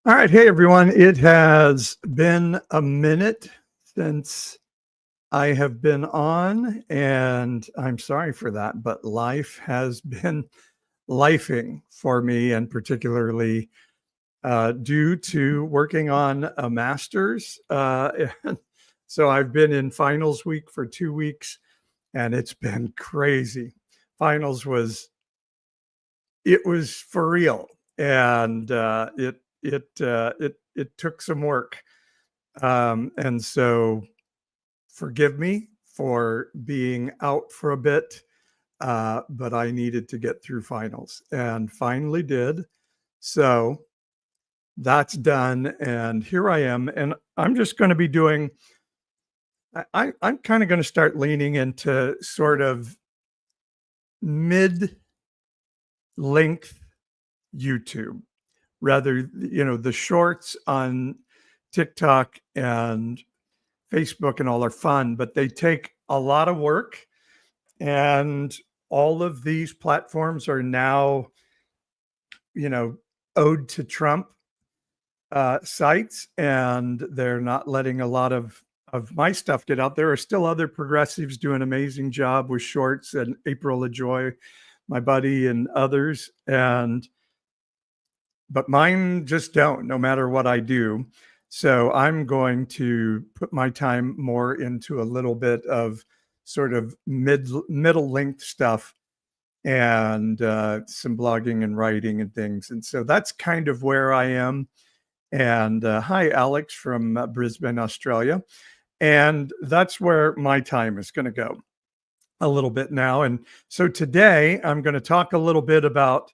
All right. Hey, everyone. It has been a minute since I have been on, and I'm sorry for that, but life has been lifing for me, and particularly due to working on a master's. And so I've been in finals week for 2 weeks, and it's been crazy. Finals it was for real, and it took some work, and so forgive me for being out for a bit, but I needed to get through finals and finally did. So that's done, and here I am, and I'm just going to be doing. I'm kind of going to start leaning into sort of mid length YouTube rather, the shorts on TikTok and Facebook and all are fun, but they take a lot of work. And all of these platforms are now, you know, ode to Trump sites, and they're not letting a lot of my stuff get out. There are still other progressives doing an amazing job with shorts, and April LaJoy, my buddy, and others. But mine just don't, no matter what I do. So I'm going to put my time more into a little bit of sort of middle length stuff, and some blogging and writing and things. And so that's kind of where I am. And hi, Alex from Brisbane, Australia. And that's where my time is going to go a little bit now. And so today I'm going to talk a little bit about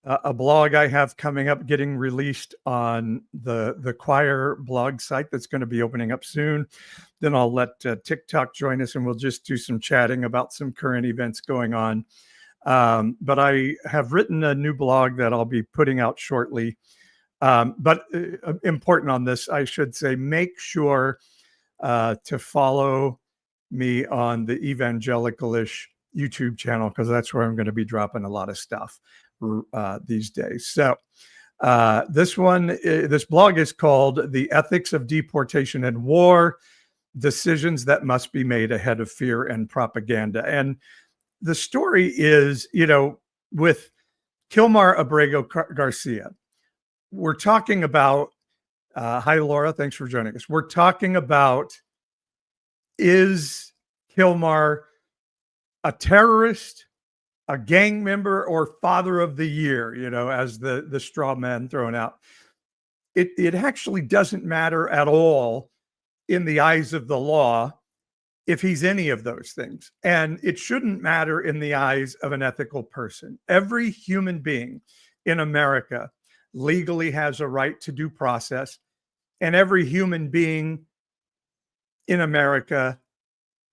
a blog I have coming up, getting released on the Choir blog site that's going to be opening up soon. Then I'll let TikTok join us, and we'll just do some chatting about some current events going on. But I have written a new blog that I'll be putting out shortly. But important on this, I should say, make sure to follow me on the Evangelicalish YouTube channel, because that's where I'm going to be dropping a lot of stuff these days. So this blog is called "The Ethics of Deportation and War: Decisions That Must Be Made Ahead of Fear and Propaganda." And the story is, with Kilmar Abrego Garcia, we're talking about, hi, Laura, thanks for joining us. We're talking about, is Kilmar a terrorist, a gang member, or father of the year, as the straw man thrown out? It actually doesn't matter at all in the eyes of the law if he's any of those things. And it shouldn't matter in the eyes of an ethical person. Every human being in America legally has a right to due process, and every human being in America,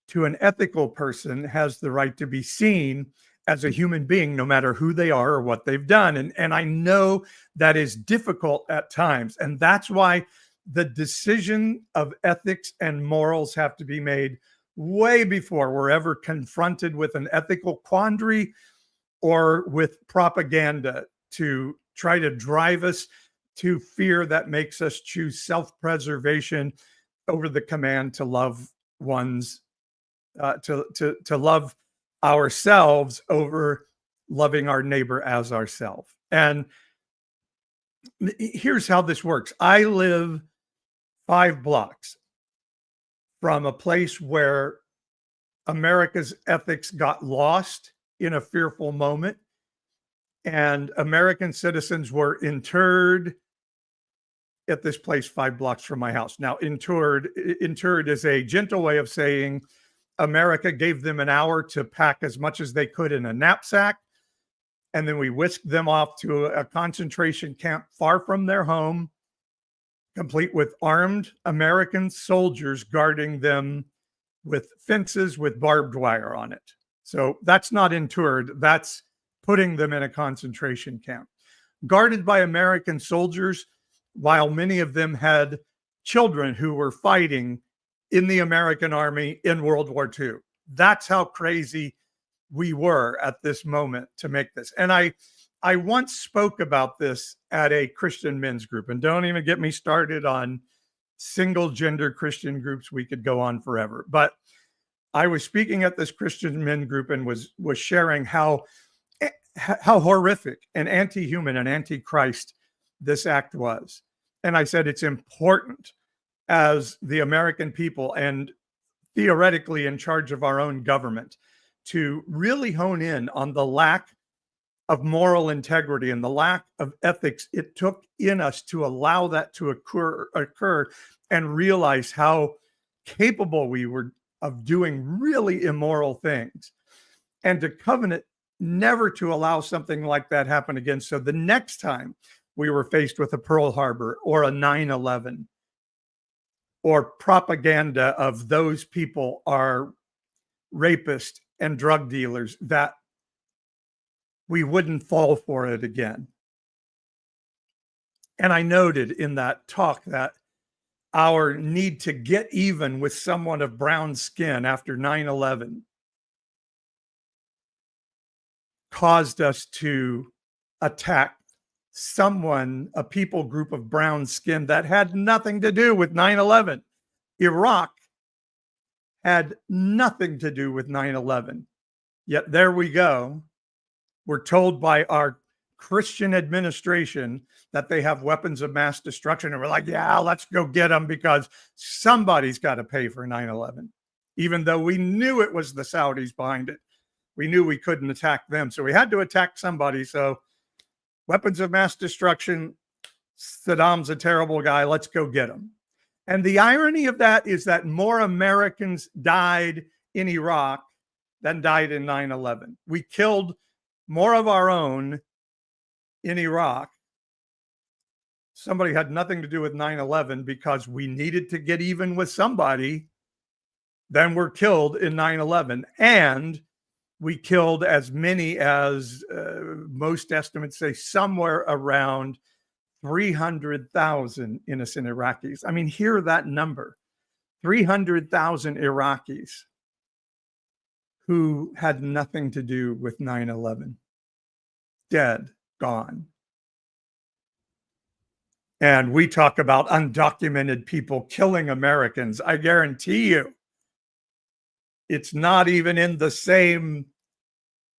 to an ethical person, has the right to be seen as a human being, no matter who they are or what they've done. And I know that is difficult at times. And that's why the decision of ethics and morals have to be made way before we're ever confronted with an ethical quandary or with propaganda to try to drive us to fear that makes us choose self-preservation over the command to love one's to love ourselves over loving our neighbor as ourselves. And here's how this works. I live 5 blocks from a place where America's ethics got lost in a fearful moment, and American citizens were interred at this place 5 blocks from my house. Now, interred is a gentle way of saying America gave them an hour to pack as much as they could in a knapsack, and then we whisked them off to a concentration camp far from their home, complete with armed American soldiers guarding them with fences with barbed wire on it. So that's not interred, that's putting them in a concentration camp, guarded by American soldiers, while many of them had children who were fighting in the American army in World War II. That's how crazy we were at this moment to make this. And I I once spoke about this at a Christian men's group, and don't even get me started on single gender Christian groups. We could go on forever. But I was speaking at this Christian men group and was sharing how horrific and anti-human and anti-Christ this act was. And I said it's important as the American people and theoretically in charge of our own government to really hone in on the lack of moral integrity and the lack of ethics it took in us to allow that to occur and realize how capable we were of doing really immoral things, and to covenant never to allow something like that happen again. So the next time we were faced with a Pearl Harbor or a 9/11 or propaganda of those people are rapists and drug dealers, that we wouldn't fall for it again. And I noted in that talk that our need to get even with someone of brown skin after 9/11 caused us to attack someone, a people group of brown skin that had nothing to do with 9/11. Iraq had nothing to do with 9/11. Yet there we go. We're told by our Christian administration that they have weapons of mass destruction. And we're like, yeah, let's go get them because somebody's got to pay for 9/11. Even though we knew it was the Saudis behind it, we knew we couldn't attack them. So we had to attack somebody. So weapons of mass destruction, Saddam's a terrible guy. Let's go get him. And the irony of that is that more Americans died in Iraq than died in 9/11. We killed more of our own in Iraq. Somebody had nothing to do with 9/11 because we needed to get even with somebody. Then were killed in 9/11. And we killed as many as most estimates say somewhere around 300,000 innocent Iraqis. I mean, hear that number, 300,000 Iraqis who had nothing to do with 9/11. Dead, gone. And we talk about undocumented people killing Americans. I guarantee you, it's not even in the same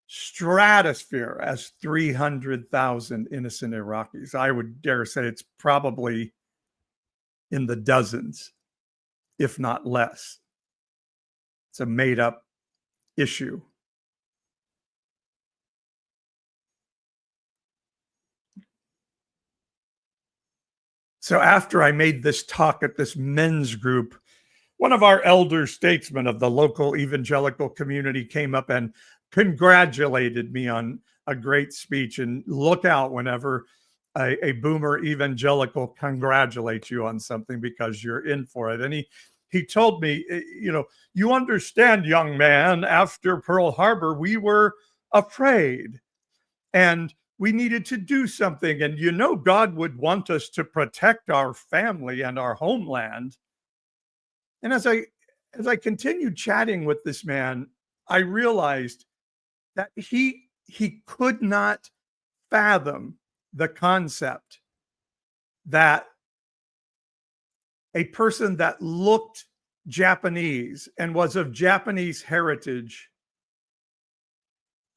stratosphere as 300,000 innocent Iraqis. I would dare say it's probably in the dozens, if not less. It's a made-up issue. So after I made this talk at this men's group, one of our elder statesmen of the local evangelical community came up and congratulated me on a great speech. And look out whenever a boomer evangelical congratulates you on something, because you're in for it. And he told me, you understand, young man, after Pearl Harbor, we were afraid and we needed to do something. And God would want us to protect our family and our homeland. And as I continued chatting with this man, I realized that he could not fathom the concept that a person that looked Japanese and was of Japanese heritage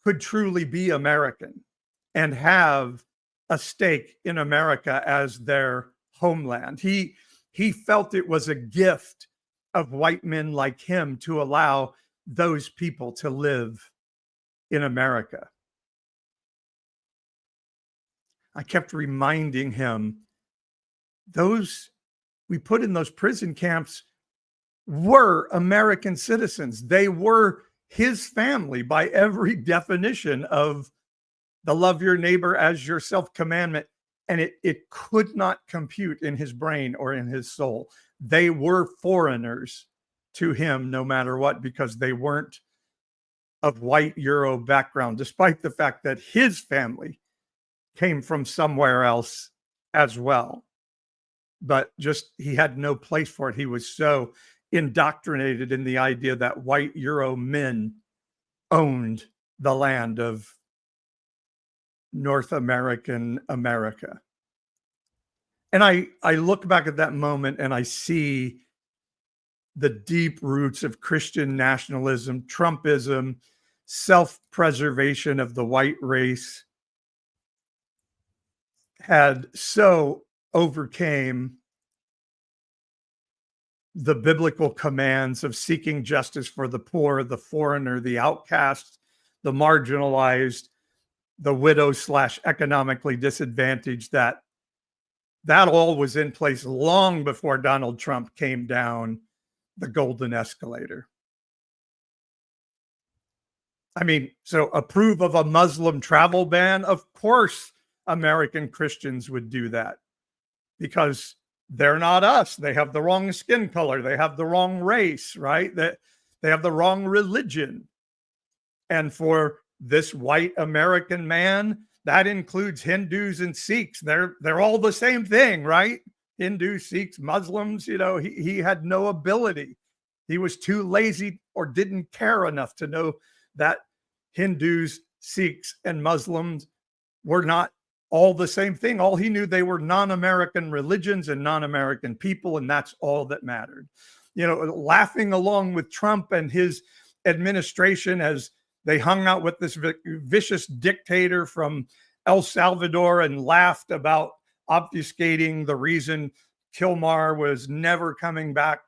could truly be American and have a stake in America as their homeland. He felt it was a gift of white men like him to allow those people to live in America. I kept reminding him, those we put in those prison camps were American citizens. They were his family by every definition of the love your neighbor as yourself commandment. And it could not compute in his brain or in his soul. They were foreigners to him no matter what, because they weren't of white Euro background, despite the fact that his family came from somewhere else as well. But just he had no place for it. He was so indoctrinated in the idea that white Euro men owned the land of North American America. And I look back at that moment and I see the deep roots of Christian nationalism, Trumpism, self-preservation of the white race had so overcame the biblical commands of seeking justice for the poor, the foreigner, the outcast, the marginalized, the widow / economically disadvantaged, that all was in place long before Donald Trump came down the golden escalator. I mean, so approve of a Muslim travel ban? Of course, American Christians would do that because they're not us. They have the wrong skin color. They have the wrong race, right? They have the wrong religion. And for this white American man, that includes Hindus and Sikhs. They're all the same thing, right? Hindus, Sikhs, Muslims, he had no ability. He was too lazy or didn't care enough to know that Hindus, Sikhs, and Muslims were not all the same thing. All he knew, they were non-American religions and non-American people, and that's all that mattered. Laughing along with Trump and his administration as they hung out with this vicious dictator from El Salvador and laughed about obfuscating the reason Kilmar was never coming back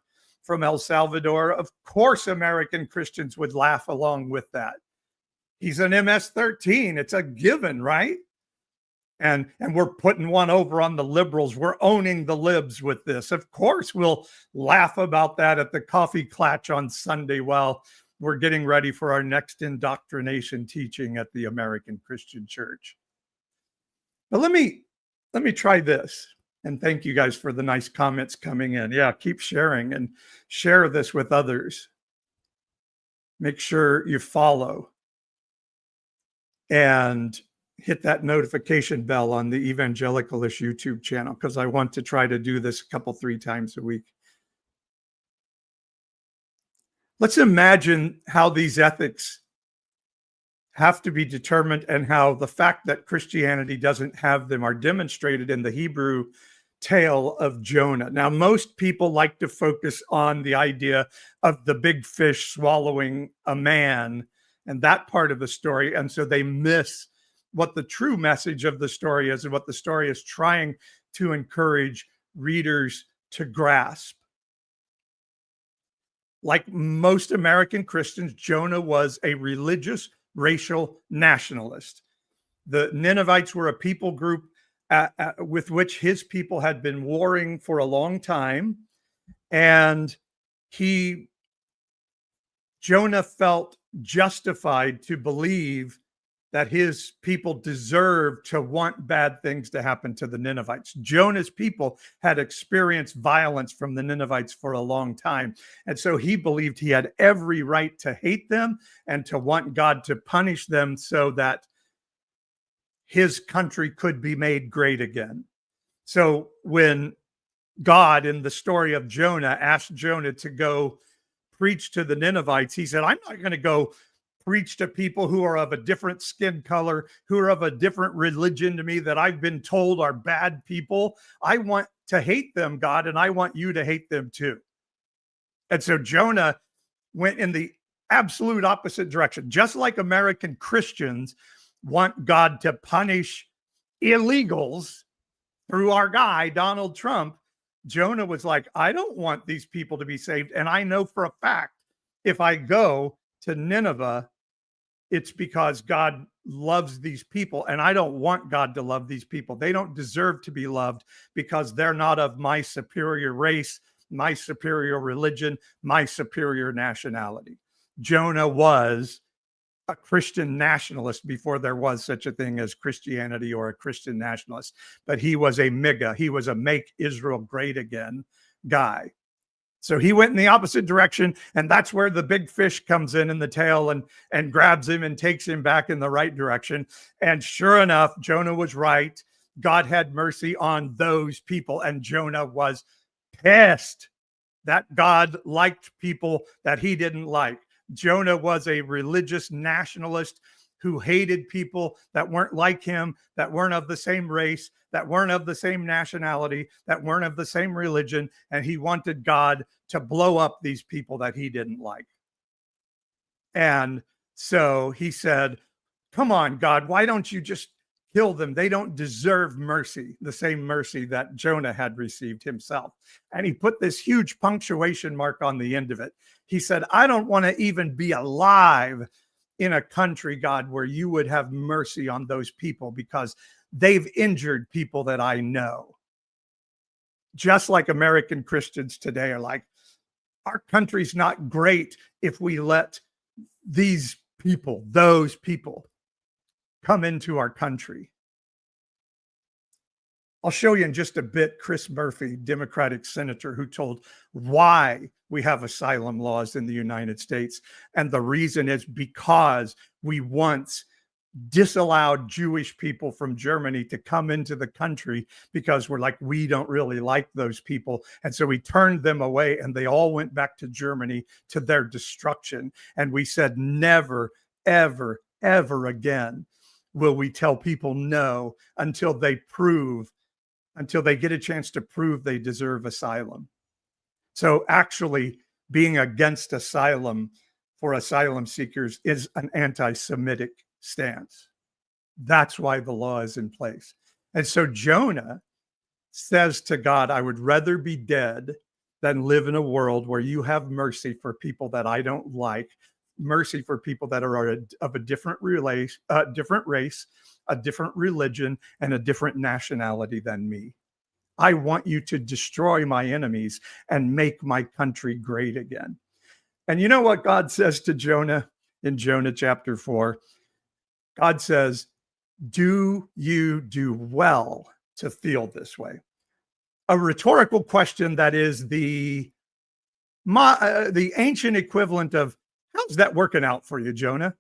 from El Salvador. Of course, American Christians would laugh along with that. He's an MS-13. It's a given, right? And we're putting one over on the liberals. We're owning the libs with this. Of course, we'll laugh about that at the coffee clatch on Sunday while we're getting ready for our next indoctrination teaching at the American Christian Church. But let me try this. And thank you guys for the nice comments coming in. Yeah, keep sharing and share this with others. Make sure you follow and hit that notification bell on the Evangelicalish YouTube channel, because I want to try to do this 3 times a week. Let's imagine how these ethics have to be determined and how the fact that Christianity doesn't have them are demonstrated in the Hebrew tale of Jonah. Now, most people like to focus on the idea of the big fish swallowing a man and that part of the story. And so they miss what the true message of the story is and what the story is trying to encourage readers to grasp. Like most American Christians, Jonah was a religious, racial nationalist. The Ninevites were a people group with which his people had been warring for a long time. And Jonah felt justified to believe that his people deserved to want bad things to happen to the Ninevites. Jonah's people had experienced violence from the Ninevites for a long time. And so he believed he had every right to hate them and to want God to punish them so that his country could be made great again. So when God, in the story of Jonah, asked Jonah to go preach to the Ninevites, he said, I'm not going to go preach to people who are of a different skin color, who are of a different religion to me that I've been told are bad people. I want to hate them, God, and I want you to hate them too. And so Jonah went in the absolute opposite direction. Just like American Christians want God to punish illegals through our guy, Donald Trump, Jonah was like, I don't want these people to be saved. And I know for a fact, if I go to Nineveh, it's because God loves these people, and I don't want God to love these people. They don't deserve to be loved because they're not of my superior race, my superior religion, my superior nationality. Jonah was a Christian nationalist before there was such a thing as Christianity or a Christian nationalist, but he was a MAGA. He was a Make Israel Great Again guy. So he went in the opposite direction, and that's where the big fish comes in the tail and grabs him and takes him back in the right direction. And sure enough, Jonah was right. God had mercy on those people, and Jonah was pissed that God liked people that he didn't like. Jonah was a religious nationalist who hated people that weren't like him, that weren't of the same race, that weren't of the same nationality, that weren't of the same religion. And he wanted God to blow up these people that he didn't like. And so he said, come on, God, why don't you just kill them? They don't deserve mercy, the same mercy that Jonah had received himself. And he put this huge punctuation mark on the end of it. He said, I don't want to even be alive in a country, God, where you would have mercy on those people because they've injured people that I know. Just like American Christians today are like, our country's not great if we let these people, those people, come into our country. I'll show you in just a bit Chris Murphy, Democratic senator, who told why we have asylum laws in the United States. And the reason is because we once disallowed Jewish people from Germany to come into the country because we're like, we don't really like those people. And so we turned them away and they all went back to Germany to their destruction. And we said, never, ever, ever again will we tell people no until they get a chance to prove they deserve asylum. So actually being against asylum for asylum seekers is an anti-Semitic stance. That's why the law is in place. And so Jonah says to God, I would rather be dead than live in a world where you have mercy for people that I don't like, mercy for people that are of a different race, a different religion, and a different nationality than me. I want you to destroy my enemies and make my country great again. And you know what God says to Jonah in Jonah chapter 4? God says, do you do well to feel this way? A rhetorical question that is the ancient equivalent of, how's that working out for you, Jonah?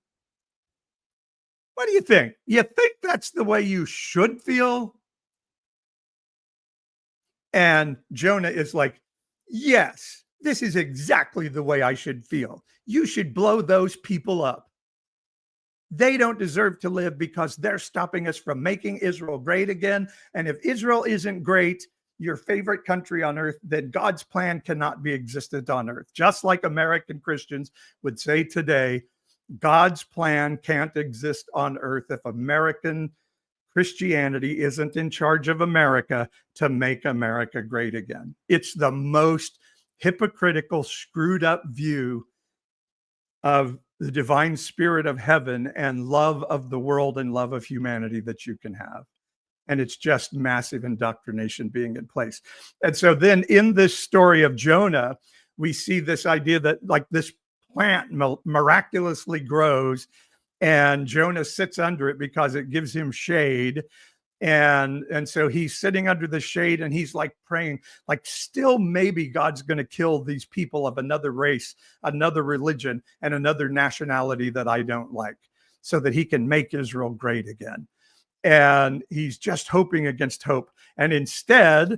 What do you think? You think that's the way you should feel? And Jonah is like, yes, this is exactly the way I should feel. You should blow those people up. They don't deserve to live because they're stopping us from making Israel great again. And if Israel isn't great, your favorite country on earth, then God's plan cannot be existent on earth. Just like American Christians would say today, God's plan can't exist on earth if American Christianity isn't in charge of America to make America great again. It's the most hypocritical, screwed up view of the divine spirit of heaven and love of the world and love of humanity that you can have. And it's just massive indoctrination being in place. And so then in this story of Jonah, we see this idea that like this plant miraculously grows and Jonah sits under it because it gives him shade. And so he's sitting under the shade and he's like praying, like still maybe God's going to kill these people of another race, another religion, and another nationality that I don't like so that he can make Israel great again. And he's just hoping against hope. And instead,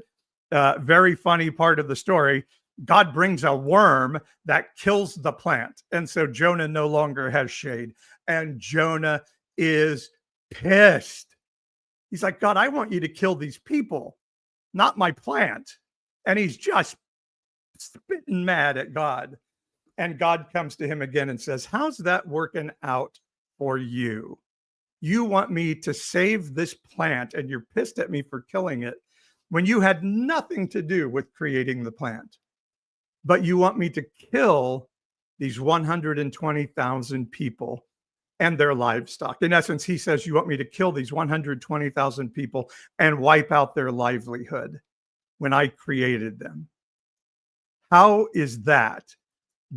very funny part of the story, God brings a worm that kills the plant. And so Jonah no longer has shade. And Jonah is pissed. He's like, God, I want you to kill these people, not my plant. And he's just spitting mad at God. And God comes to him again and says, how's that working out for you? You want me to save this plant and you're pissed at me for killing it when you had nothing to do with creating the plant. But you want me to kill these 120,000 people and their livestock. In essence, he says, you want me to kill these 120,000 people and wipe out their livelihood when I created them. How is that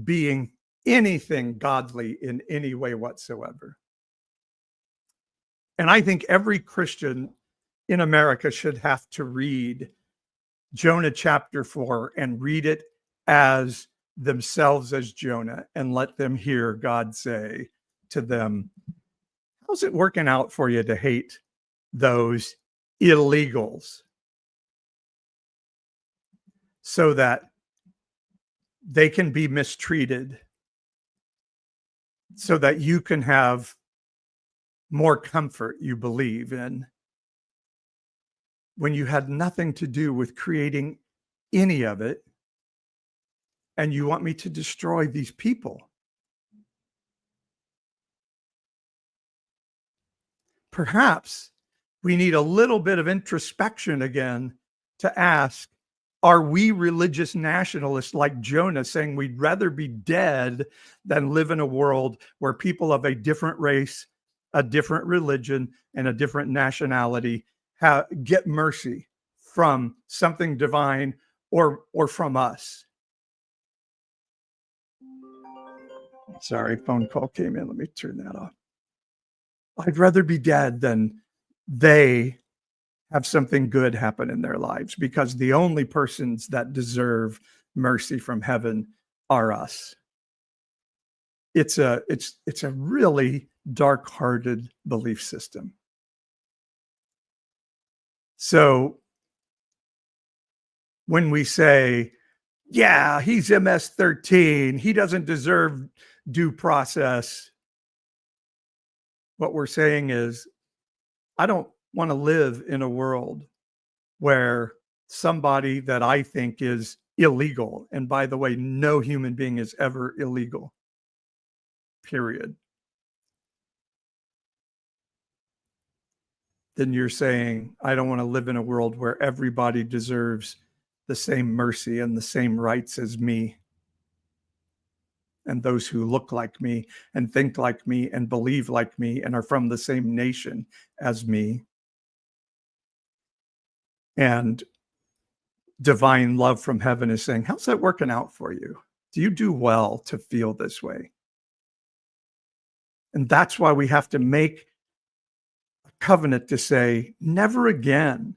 being anything godly in any way whatsoever? And I think every Christian in America should have to read Jonah chapter 4 and read it as themselves as Jonah and let them hear God say to them, how's it working out for you to hate those illegals so that they can be mistreated, so that you can have more comfort you believe in when you had nothing to do with creating any of it, and you want me to destroy these people? Perhaps we need a little bit of introspection again to ask, are we religious nationalists like Jonah, saying we'd rather be dead than live in a world where people of a different race, a different religion, and a different nationality get mercy from something divine or from us? Sorry, phone call came in. Let me turn that off. I'd rather be dead than they have something good happen in their lives, because the only persons that deserve mercy from heaven are us. It's a really dark-hearted belief system. So when we say, yeah, he's MS-13, he doesn't deserve due process, what we're saying is, I don't want to live in a world where somebody that I think is illegal, and by the way, no human being is ever illegal, period. Then you're saying, I don't want to live in a world where everybody deserves the same mercy and the same rights as me, and those who look like me and think like me and believe like me and are from the same nation as me. And divine love from heaven is saying, how's that working out for you? Do you do well to feel this way? And that's why we have to make a covenant to say, never again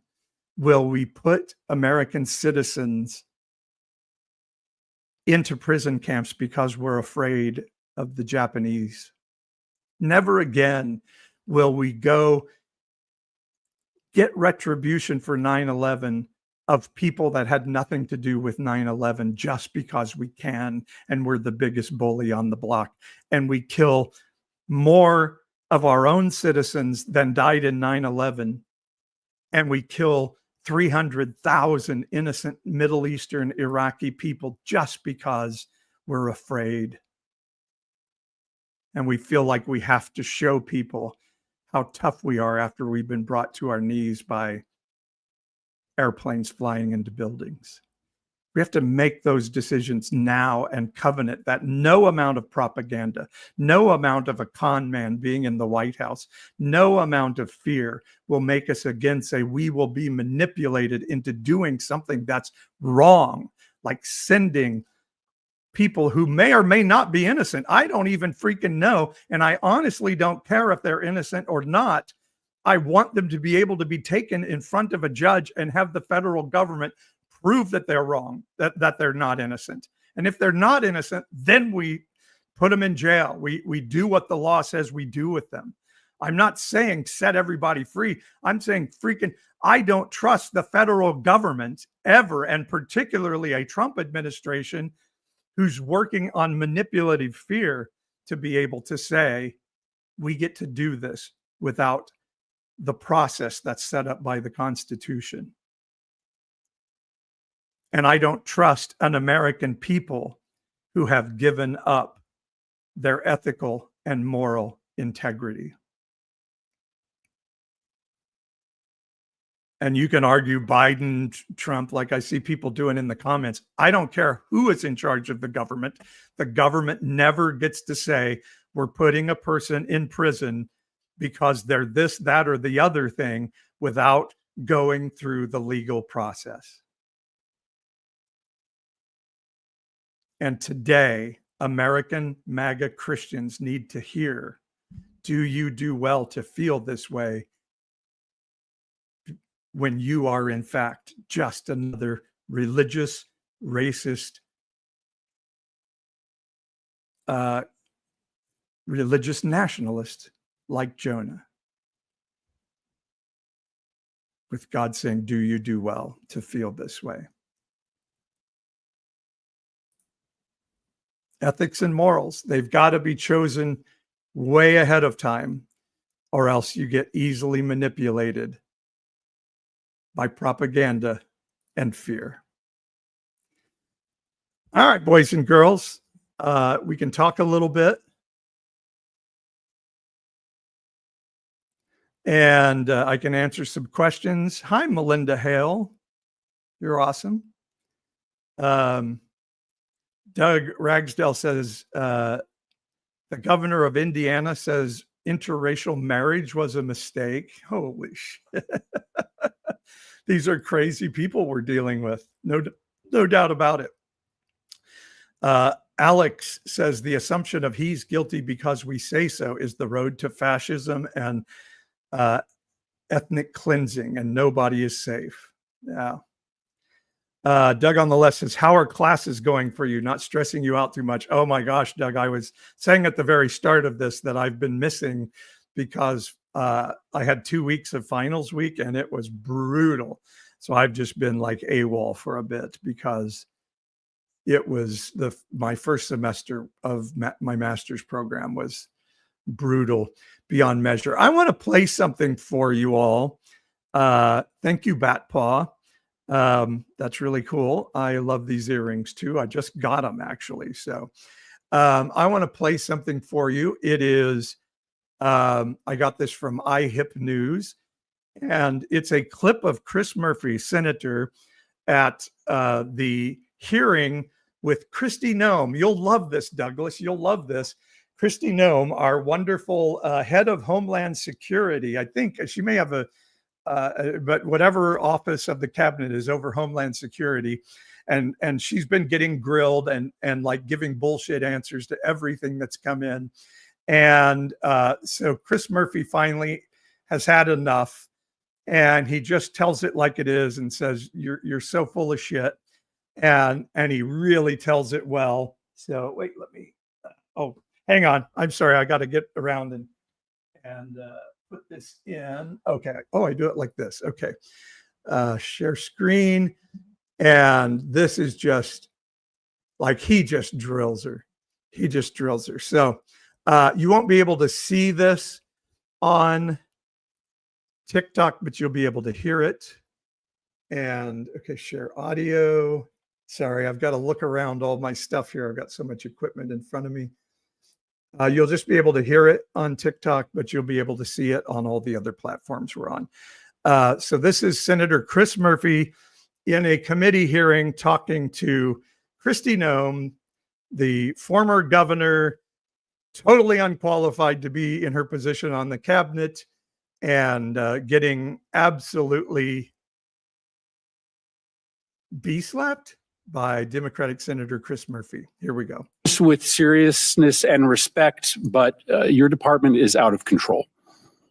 will we put American citizens into prison camps because we're afraid of the Japanese. Never again will we go get retribution for 9/11 of people that had nothing to do with 9/11 just because we can, and we're the biggest bully on the block, and we kill more of our own citizens than died in 9/11, and we kill 300,000 innocent Middle Eastern Iraqi people just because we're afraid. And we feel like we have to show people how tough we are after we've been brought to our knees by airplanes flying into buildings. We have to make those decisions now and covenant that no amount of propaganda, no amount of a con man being in the White House, no amount of fear will make us again say we will be manipulated into doing something that's wrong, like sending people who may or may not be innocent. I don't even freaking know. And I honestly don't care if they're innocent or not. I want them to be able to be taken in front of a judge and have the federal government prove that they're wrong, that they're not innocent. And if they're not innocent, then we put them in jail. We do what the law says we do with them. I'm not saying set everybody free. I'm saying I don't trust the federal government ever, and particularly a Trump administration who's working on manipulative fear to be able to say, we get to do this without the process that's set up by the Constitution. And I don't trust an American people who have given up their ethical and moral integrity. And you can argue Biden, Trump, like I see people doing in the comments. I don't care who is in charge of the government. The government never gets to say, we're putting a person in prison because they're this, that, or the other thing without going through the legal process. And today, American MAGA Christians need to hear, do you do well to feel this way when you are in fact just another religious, racist, religious nationalist like Jonah? With God saying, do you do well to feel this way? Ethics and morals, they've got to be chosen way ahead of time. or else you get easily manipulated by propaganda and fear. All right, boys and girls, we can talk a little bit. And I can answer some questions. Hi, Melinda Hale. You're awesome. Doug Ragsdale says, the governor of Indiana says interracial marriage was a mistake. Holy shit. These are crazy people we're dealing with. No doubt about it. Alex says the assumption of he's guilty because we say so is the road to fascism and ethnic cleansing, and nobody is safe. Yeah. Doug on the left says, how are classes going for you? Not stressing you out too much. Oh my gosh, Doug, I was saying at the very start of this that I've been missing because I had 2 weeks of finals week and it was brutal. So I've just been like AWOL for a bit because it was my first semester of my master's program was brutal beyond measure. I want to play something for you all. Thank you, Batpaw. That's really cool. I love these earrings too. I just got them actually. So I want to play something for you. It is, I got this from iHip News, and it's a clip of Chris Murphy, senator, at the hearing with Kristi Noem. You'll love this, Douglas. You'll love this. Kristi Noem, our wonderful head of Homeland Security. I think she may have but whatever office of the cabinet is over Homeland Security. And she's been getting grilled and like giving bullshit answers to everything that's come in. And so Chris Murphy finally has had enough. And he just tells it like it is and says, you're so full of shit. And he really tells it well. So wait, let me, hang on. I'm sorry. I got to get around and put this in. Okay. Oh, I do it like this. Okay. Share screen. And this is just like, he just drills her. He just drills her. So you won't be able to see this on TikTok, but you'll be able to hear it. And okay, share audio. Sorry, I've got to look around all my stuff here. I've got so much equipment in front of me. You'll just be able to hear it on TikTok, but you'll be able to see it on all the other platforms we're on. So this is Senator Chris Murphy in a committee hearing talking to Kristi Noem, the former governor, totally unqualified to be in her position on the cabinet, and getting absolutely slapped by Democratic Senator Chris Murphy. Here we go. With seriousness and respect, but your department is out of control.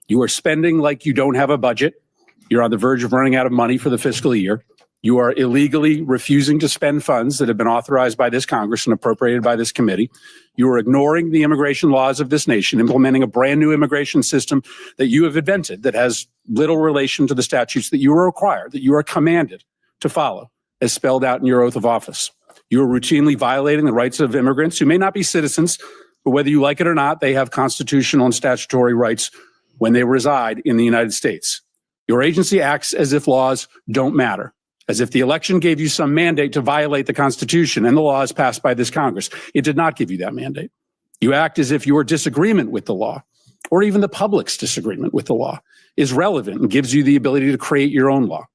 You are spending like you don't have a budget. You're on the verge of running out of money for the fiscal year. You are illegally refusing to spend funds that have been authorized by this Congress and appropriated by this committee. You are ignoring the immigration laws of this nation, implementing a brand new immigration system that you have invented that has little relation to the statutes that you are required, that you are commanded to follow, as spelled out in your oath of office. You are routinely violating the rights of immigrants who may not be citizens, but whether you like it or not, they have constitutional and statutory rights when they reside in the United States. Your agency acts as if laws don't matter, as if the election gave you some mandate to violate the Constitution and the laws passed by this Congress. It did not give you that mandate. You act as if your disagreement with the law, or even the public's disagreement with the law, is relevant and gives you the ability to create your own law.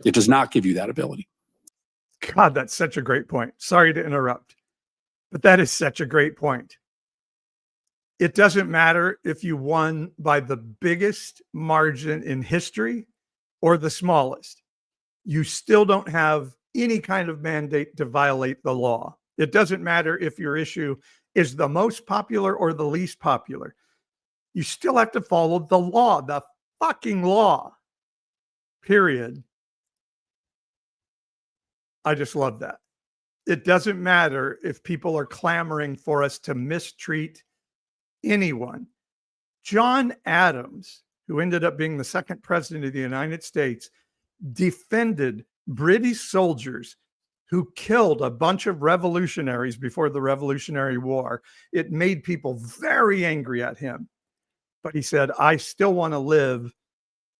It does not give you that ability. God, that's such a great point. Sorry to interrupt, but that is such a great point. It doesn't matter if you won by the biggest margin in history or the smallest. You still don't have any kind of mandate to violate the law. It doesn't matter if your issue is the most popular or the least popular. You still have to follow the law, the fucking law, period. I just love that. It doesn't matter if people are clamoring for us to mistreat anyone. John Adams, who ended up being the second president of the United States, defended British soldiers who killed a bunch of revolutionaries before the Revolutionary War. It made people very angry at him. but he said, I still want to live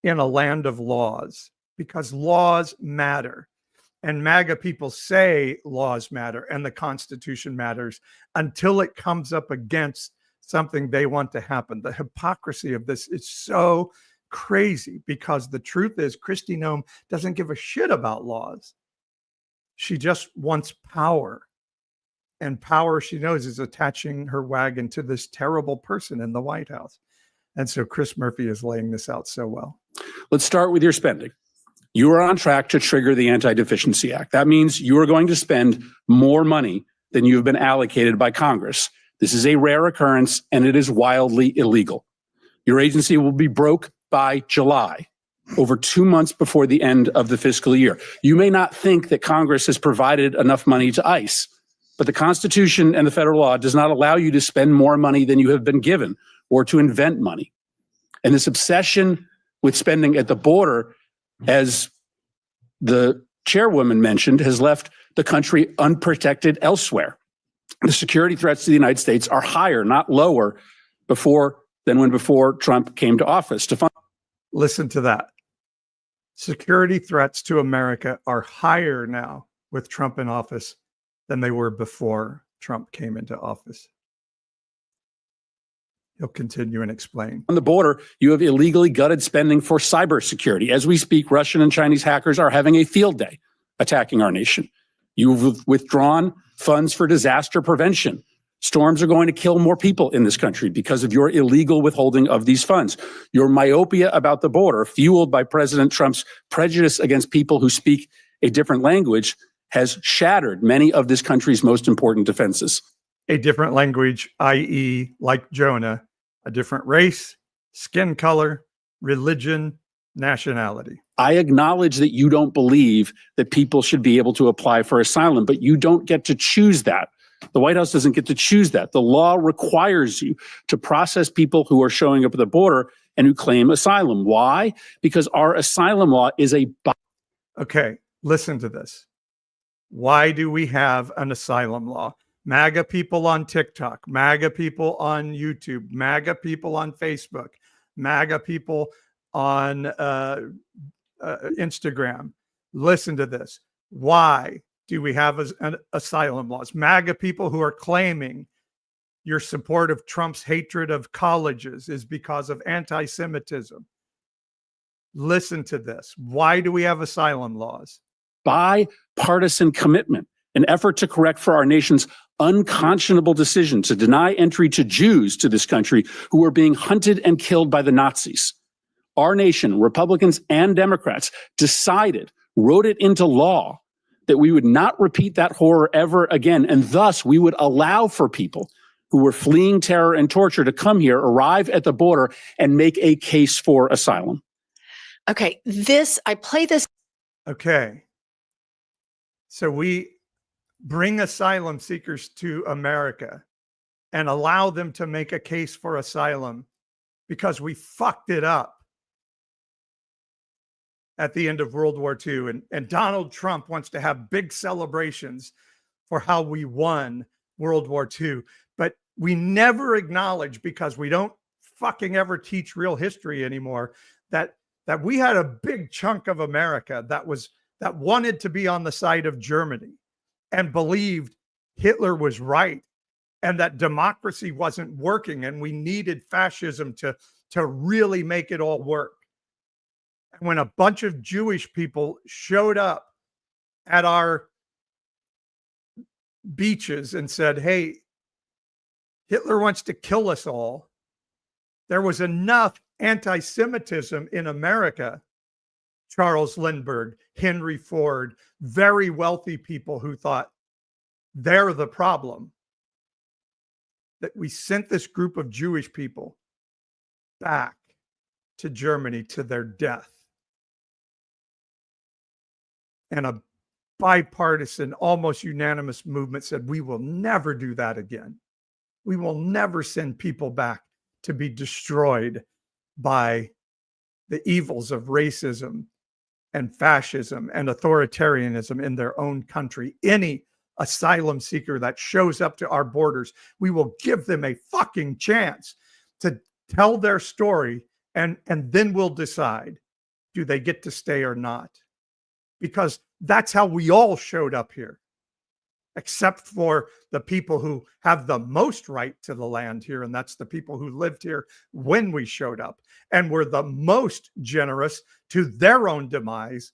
in a land of laws because laws matter. And MAGA people say laws matter and the Constitution matters until it comes up against something they want to happen. The hypocrisy of this is so crazy because the truth is Kristi Noem doesn't give a shit about laws. She just wants power. And power, she knows, is attaching her wagon to this terrible person in the White House. And so Chris Murphy is laying this out so well. Let's start with your spending. You are on track to trigger the Anti-Deficiency Act. That means you are going to spend more money than you've been allocated by Congress. This is a rare occurrence and it is wildly illegal. Your agency will be broke by July, over 2 months before the end of the fiscal year. You may not think that Congress has provided enough money to ICE, but the Constitution and the federal law does not allow you to spend more money than you have been given or to invent money. And this obsession with spending at the border, as the chairwoman mentioned, has left the country unprotected elsewhere. The security threats to the United States are higher, not lower, than when before Trump came to office. Listen to that. Security threats to America are higher now with Trump in office than they were before Trump came into office. He'll continue and explain. On the border, you have illegally gutted spending for cybersecurity. As we speak, Russian and Chinese hackers are having a field day attacking our nation. You've withdrawn funds for disaster prevention. Storms are going to kill more people in this country because of your illegal withholding of these funds. Your myopia about the border, fueled by President Trump's prejudice against people who speak a different language, has shattered many of this country's most important defenses. A different language, i.e., like Jonah, a different race, skin color, religion, nationality. I acknowledge that you don't believe that people should be able to apply for asylum, but you don't get to choose that. The White House doesn't get to choose that. The law requires you to process people who are showing up at the border and who claim asylum. Why? Because our asylum law is a... Okay, listen to this. Why do we have an asylum law? MAGA people on TikTok, MAGA people on YouTube, MAGA people on Facebook, MAGA people on Instagram. Listen to this. Why do we have an asylum laws? MAGA people who are claiming your support of Trump's hatred of colleges is because of anti-Semitism. Listen to this. Why do we have asylum laws? Bipartisan commitment, an effort to correct for our nation's unconscionable decision to deny entry to Jews to this country who were being hunted and killed by the Nazis. Our nation, Republicans and Democrats, wrote it into law that we would not repeat that horror ever again. And thus we would allow for people who were fleeing terror and torture to come here, arrive at the border, and make a case for asylum. Okay, I play this. Okay. So we bring asylum seekers to America and allow them to make a case for asylum because we fucked it up at the end of World War II. And Donald Trump wants to have big celebrations for how we won World War II. But we never acknowledge, because we don't fucking ever teach real history anymore, that we had a big chunk of America that wanted to be on the side of Germany and believed Hitler was right and that democracy wasn't working and we needed fascism to really make it all work. And when a bunch of Jewish people showed up at our beaches and said, hey, Hitler wants to kill us all, there was enough anti-Semitism in America. Charles Lindbergh, Henry Ford, very wealthy people who thought they're the problem, that we sent this group of Jewish people back to Germany to their death. And a bipartisan, almost unanimous movement said, we will never do that again. We will never send people back to be destroyed by the evils of racism and fascism and authoritarianism in their own country. Any asylum seeker that shows up to our borders, we will give them a fucking chance to tell their story, and then we'll decide, do they get to stay or not? Because that's how we all showed up here, except for the people who have the most right to the land here, and that's the people who lived here when we showed up and were the most generous to their own demise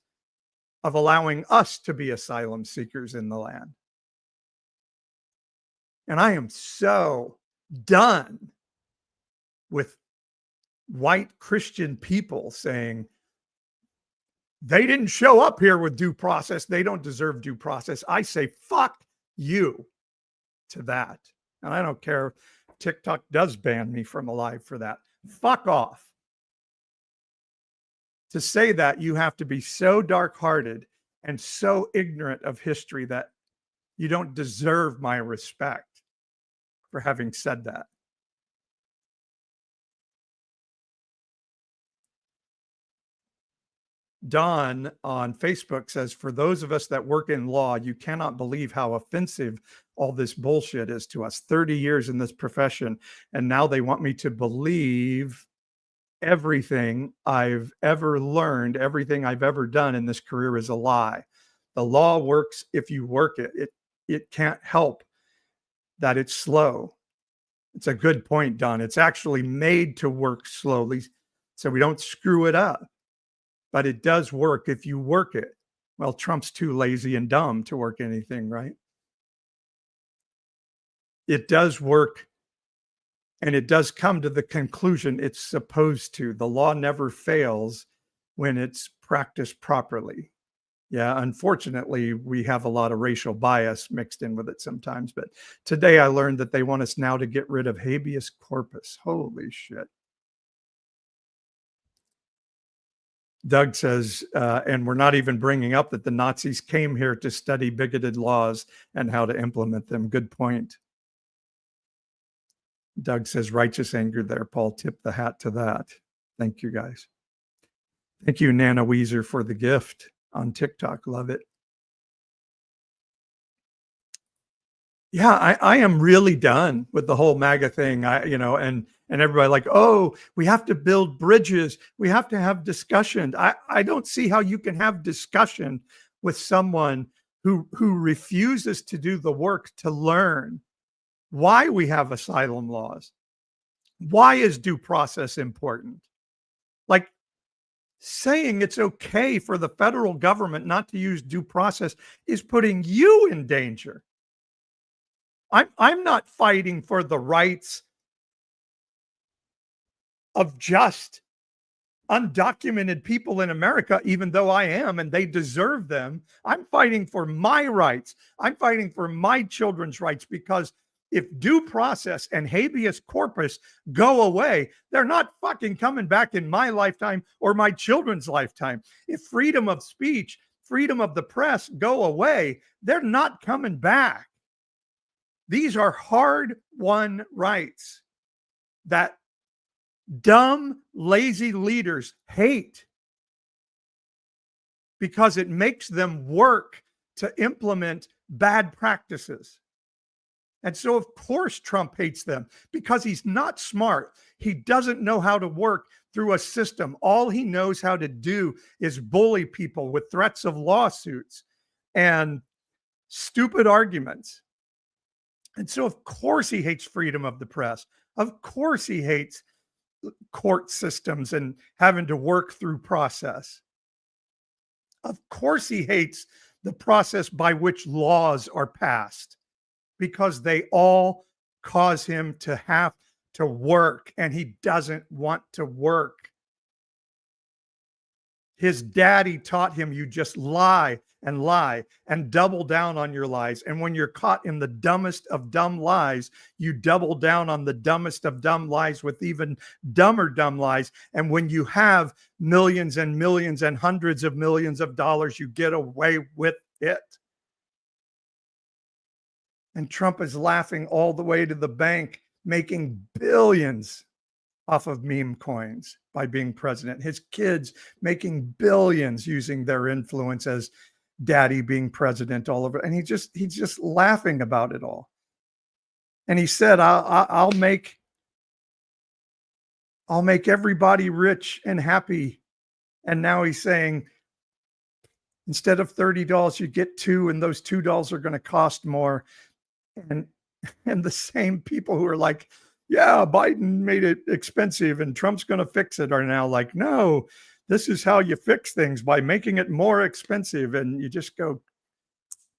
of allowing us to be asylum seekers in the land. And I am so done with white Christian people saying they didn't show up here with due process. They don't deserve due process. I say, fuck you to that. And I don't care if TikTok does ban me from Alive for that. Fuck off. To say that, you have to be so dark-hearted and so ignorant of history that you don't deserve my respect for having said that. Don on Facebook says, for those of us that work in law, you cannot believe how offensive all this bullshit is to us. 30 years in this profession, and now they want me to believe everything I've ever learned, everything I've ever done in this career is a lie. The law works if you work it. It can't help that it's slow. It's a good point, Don. It's actually made to work slowly so we don't screw it up. But it does work if you work it. Well, Trump's too lazy and dumb to work anything, right? It does work, and it does come to the conclusion it's supposed to. The law never fails when it's practiced properly. Yeah, unfortunately, we have a lot of racial bias mixed in with it sometimes. But today I learned that they want us now to get rid of habeas corpus. Holy shit. Doug says, and we're not even bringing up that the Nazis came here to study bigoted laws and how to implement them. Good point. Doug says, righteous anger there, Paul. Tip the hat to that. Thank you, guys. Thank you, Nana Weezer, for the gift on TikTok. Love it. Yeah, I am really done with the whole MAGA thing. And everybody like, oh, we have to build bridges. We have to have discussion. I don't see how you can have discussion with someone who refuses to do the work to learn why we have asylum laws. Why is due process important? Like, saying it's okay for the federal government not to use due process is putting you in danger. I'm not fighting for the rights of just undocumented people in America, even though I am, and they deserve them. I'm fighting for my rights. I'm fighting for my children's rights, because if due process and habeas corpus go away, they're not fucking coming back in my lifetime or my children's lifetime. If freedom of speech, freedom of the press go away, they're not coming back. These are hard-won rights that dumb, lazy leaders hate because it makes them work to implement bad practices. And so, of course, Trump hates them because he's not smart. He doesn't know how to work through a system. All he knows how to do is bully people with threats of lawsuits and stupid arguments. And so, of course, he hates freedom of the press. Of course, he hates court systems and having to work through process. Of course, he hates the process by which laws are passed, because they all cause him to have to work, and he doesn't want to work. His daddy taught him you just lie and double down on your lies. And when you're caught in the dumbest of dumb lies, you double down on the dumbest of dumb lies with even dumber dumb lies. And when you have millions and millions and hundreds of millions of dollars, you get away with it. And Trump is laughing all the way to the bank, making billions off of meme coins by being president. His kids making billions using their influence as daddy being president all over. And he's just laughing about it all. And he said, I'll make I'll make everybody rich and happy. And now he's saying, instead of $30, you get two, and those $2 are going to cost more. And the same people who are like, yeah, Biden made it expensive and Trump's going to fix it, are now like, no, this is how you fix things, by making it more expensive. And you just go,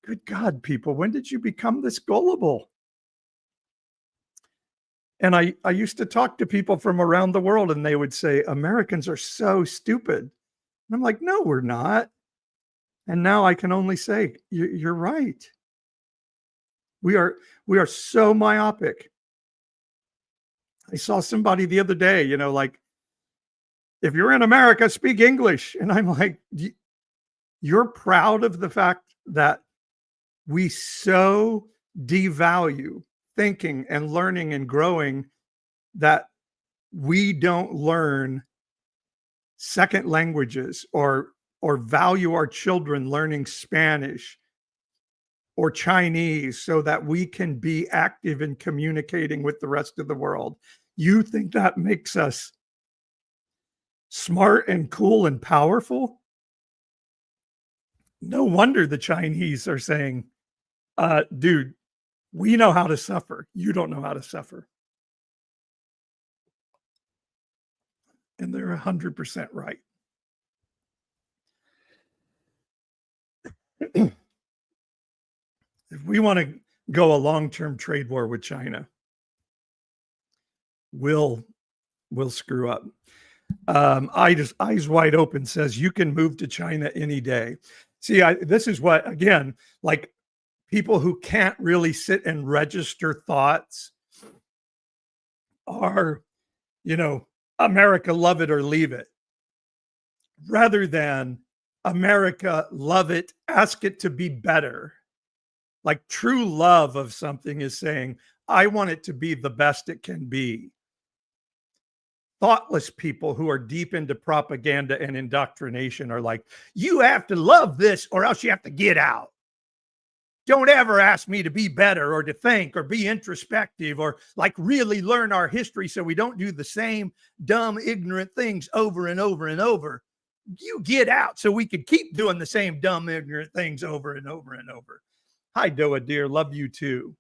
good God, people, when did you become this gullible? And I used to talk to people from around the world, and they would say, Americans are so stupid. And I'm like, no, we're not. And now I can only say, you're right. We are so myopic. I saw somebody the other day, like, if you're in America, speak English. And I'm like, you're proud of the fact that we so devalue thinking and learning and growing that we don't learn second languages or value our children learning Spanish or Chinese so that we can be active in communicating with the rest of the world. You think that makes us smart and cool and powerful? No wonder the Chinese are saying, dude, we know how to suffer. You don't know how to suffer. And they're 100% right. If we want to go a long-term trade war with China, we'll screw up. Eyes Wide Open says you can move to China any day. See, this is what, again, like, people who can't really sit and register thoughts are, America, love it or leave it, rather than America, love it, ask it to be better. Like, true love of something is saying, I want it to be the best it can be. Thoughtless people who are deep into propaganda and indoctrination are like, you have to love this or else you have to get out. Don't ever ask me to be better or to think or be introspective or like really learn our history so we don't do the same dumb, ignorant things over and over and over. You get out so we can keep doing the same dumb, ignorant things over and over and over. Hi, Doa dear. Love you too.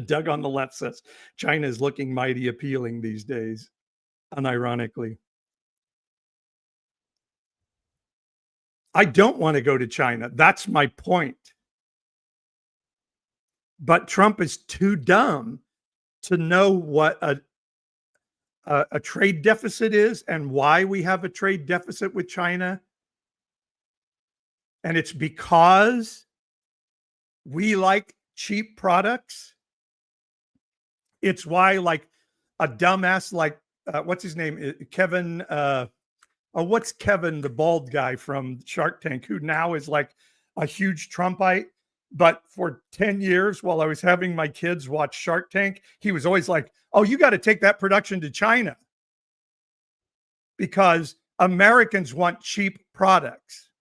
Doug on the left says, China is looking mighty appealing these days, unironically. I don't want to go to China. That's my point. But Trump is too dumb to know what a trade deficit is and why we have a trade deficit with China. And it's because we like cheap products. It's why, like, a dumbass like what's his name, Kevin, what's Kevin, the bald guy from Shark Tank, who now is like a huge Trumpite. But for 10 years, while I was having my kids watch Shark Tank, he was always like, oh, you got to take that production to China because Americans want cheap products.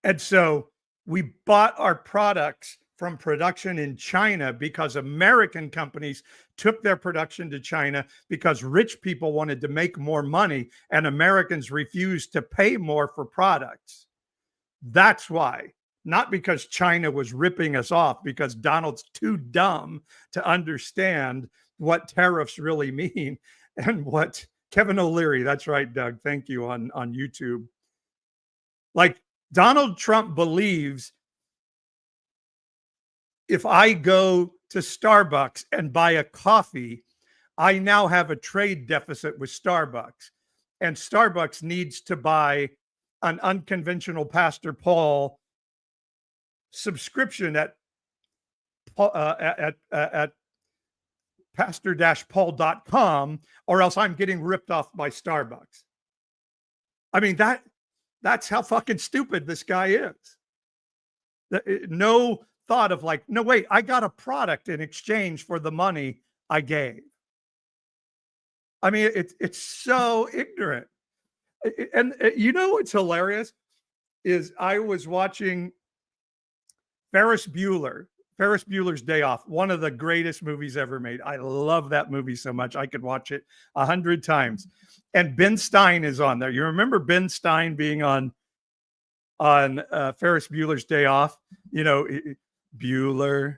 And so we bought our products from production in China because American companies took their production to China because rich people wanted to make more money and Americans refused to pay more for products. That's why. Not because China was ripping us off, because Donald's too dumb to understand what tariffs really mean and what Kevin O'Leary, that's right, Doug, thank you, on YouTube. Like, Donald Trump believes if I go to Starbucks and buy a coffee, I now have a trade deficit with Starbucks. And Starbucks needs to buy an unconventional Pastor Paul subscription at pastor-paul.com, or else I'm getting ripped off by Starbucks. I mean, that's how fucking stupid this guy is. No thought of like, no, wait, I got a product in exchange for the money I gave. I mean, it's so ignorant. And you know what's hilarious is I was watching Ferris Bueller. Ferris Bueller's Day Off, one of the greatest movies ever made. I love that movie so much. I could watch it 100 times. And Ben Stein is on there. You remember Ben Stein being on Ferris Bueller's Day Off? You know, Bueller,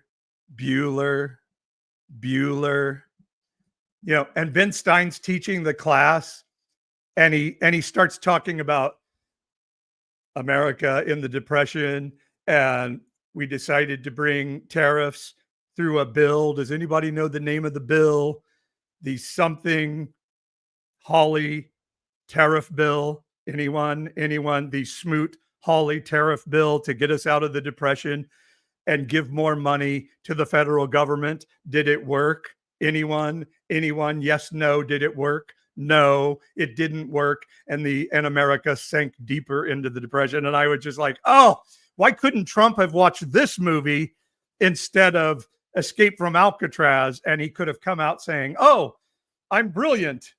Bueller, Bueller. You know, and Ben Stein's teaching the class, and he starts talking about America in the Depression, and we decided to bring tariffs through a bill. Does anybody know the name of the bill? The something Hawley tariff bill. Anyone? The Smoot-Hawley tariff bill to get us out of the Depression and give more money to the federal government. Did it work? Anyone? Yes, no. Did it work? No, it didn't work. And America sank deeper into the Depression. And I was just like, oh, why couldn't Trump have watched this movie instead of Escape from Alcatraz? And he could have come out saying, oh, I'm brilliant.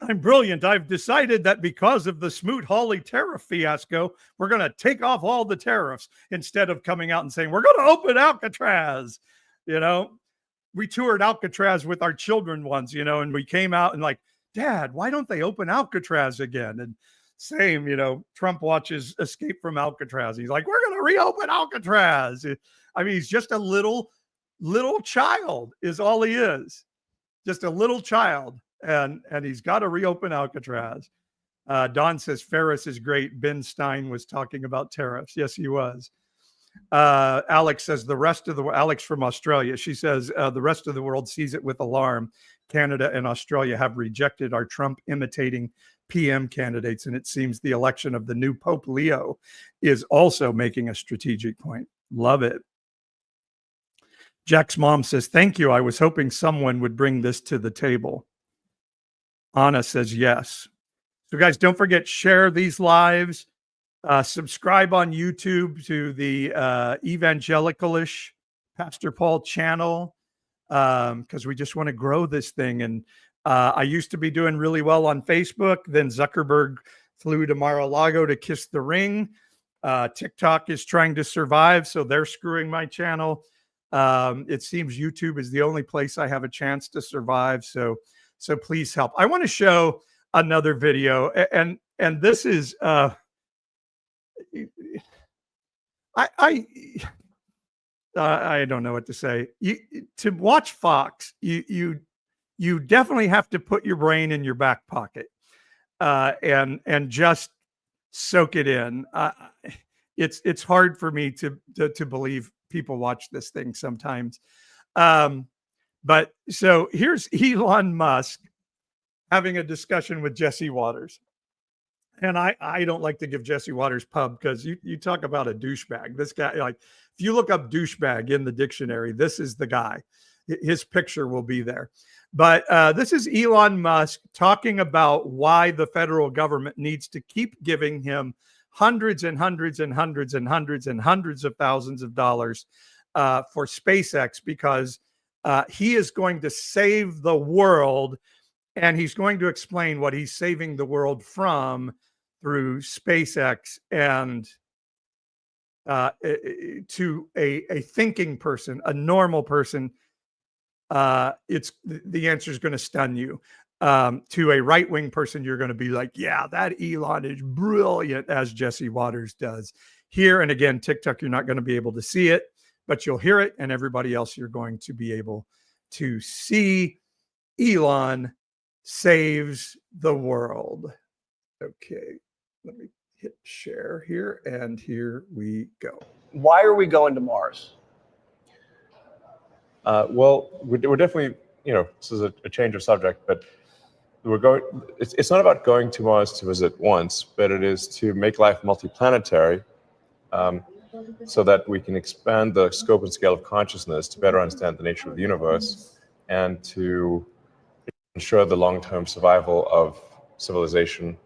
I've decided that because of the Smoot-Hawley tariff fiasco, we're going to take off all the tariffs, instead of coming out and saying, we're going to open Alcatraz. You know, we toured Alcatraz with our children once, you know, and we came out and like, Dad, why don't they open Alcatraz again? And same, you know, Trump watches Escape from Alcatraz. He's like, we're going to reopen Alcatraz. I mean, he's just a little child is all he is. Just a little child. And he's got to reopen Alcatraz. Don says Ferris is great. Ben Stein was talking about tariffs. Yes, he was. Alex says Alex from Australia. She says the rest of the world sees it with alarm. Canada and Australia have rejected our Trump imitating PM candidates, and it seems the election of the new Pope Leo is also making a strategic point. Love it. Jack's mom says, thank you. I was hoping someone would bring this to the table. Anna says yes. So guys, don't forget, share these lives. Subscribe on YouTube to the Evangelicalish Pastor Paul channel, because we just want to grow this thing. And I used to be doing really well on Facebook. Then Zuckerberg flew to Mar-a-Lago to kiss the ring. TikTok is trying to survive, so they're screwing my channel. It seems YouTube is the only place I have a chance to survive. So please help. I want to show another video, and this is I don't know what to say. To watch Fox, you definitely have to put your brain in your back pocket and just soak it in. It's hard for me to believe people watch this thing sometimes. But so here's Elon Musk having a discussion with Jesse Waters. And I don't like to give Jesse Waters pub, because you talk about a douchebag. This guy, like, if you look up douchebag in the dictionary, this is the guy. His picture will be there. But this is Elon Musk talking about why the federal government needs to keep giving him hundreds and hundreds and hundreds and hundreds and hundreds of thousands of dollars for SpaceX, because he is going to save the world, and he's going to explain what he's saving the world from through SpaceX. And to a thinking person, a normal person, it's the answer is going to stun you. To a right-wing person, you're going to be like, yeah, that Elon is brilliant, as Jesse Waters does. Here, and again, TikTok, you're not going to be able to see it, but you'll hear it, and everybody else, you're going to be able to see Elon saves the world. Okay, let me hit share here, and here we go. Why are we going to Mars? Well, we're definitely, this is a change of subject, but we're going. It's not about going to Mars to visit once, but it is to make life multiplanetary, so that we can expand the scope and scale of consciousness to better understand the nature of the universe, and to ensure the long-term survival of civilization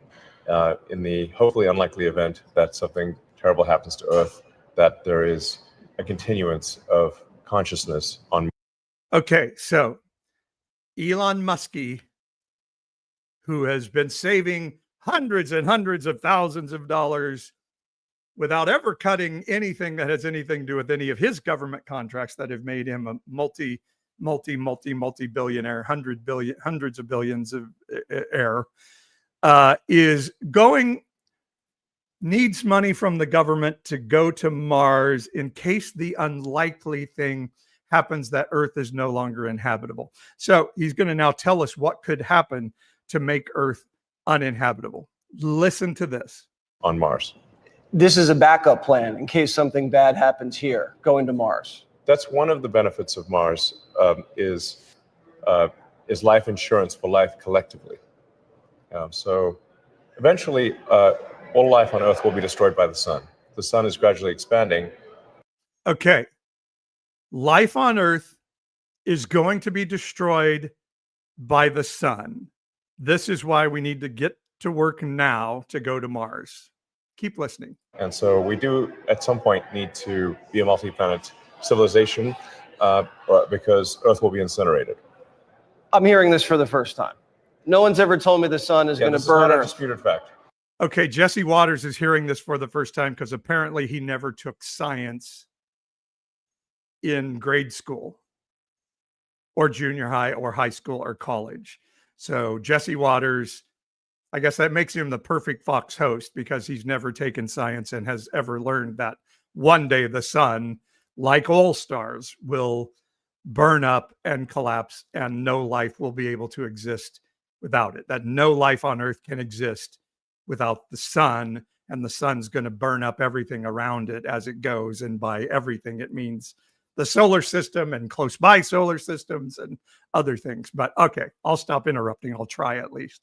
in the hopefully unlikely event that something terrible happens to Earth, that there is a continuance of consciousness on. Okay, so Elon Muskie, who has been saving hundreds and hundreds of thousands of dollars without ever cutting anything that has anything to do with any of his government contracts that have made him a multi-billionaire, hundreds of billions of heir, needs money from the government to go to Mars in case the unlikely thing happens that Earth is no longer inhabitable. So he's going to now tell us what could happen to make Earth uninhabitable. Listen to this. On Mars. This is a backup plan in case something bad happens here, going to Mars. That's one of the benefits of Mars, is life insurance for life collectively. So eventually, all life on Earth will be destroyed by the sun. The sun is gradually expanding. Okay. Life on Earth is going to be destroyed by the sun. This is why we need to get to work now to go to Mars. Keep listening. And so we do, at some point, need to be a multi-planet civilization because Earth will be incinerated. I'm hearing this for the first time. No one's ever told me the sun is going to burn This is not a Earth. disputed fact. Okay, Jesse Waters is hearing this for the first time because apparently he never took science in grade school or junior high or high school or college. So Jesse Waters, I guess that makes him the perfect Fox host because he's never taken science and has ever learned that one day the sun, like all stars, will burn up and collapse and no life will be able to exist without it. That no life on Earth can exist without the sun, and the sun's going to burn up everything around it as it goes. And by everything, it means the solar system and close by solar systems and other things. But okay, I'll stop interrupting. I'll try at least.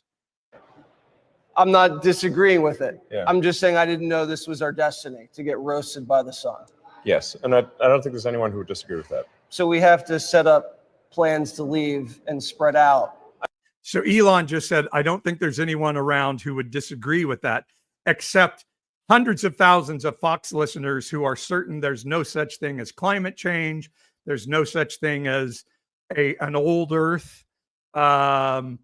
I'm not disagreeing with it. Yeah. I'm just saying I didn't know this was our destiny, to get roasted by the sun. Yes, and I don't think there's anyone who would disagree with that. So we have to set up plans to leave and spread out. So Elon just said, I don't think there's anyone around who would disagree with that, except hundreds of thousands of Fox listeners who are certain there's no such thing as climate change. There's no such thing as an old Earth, and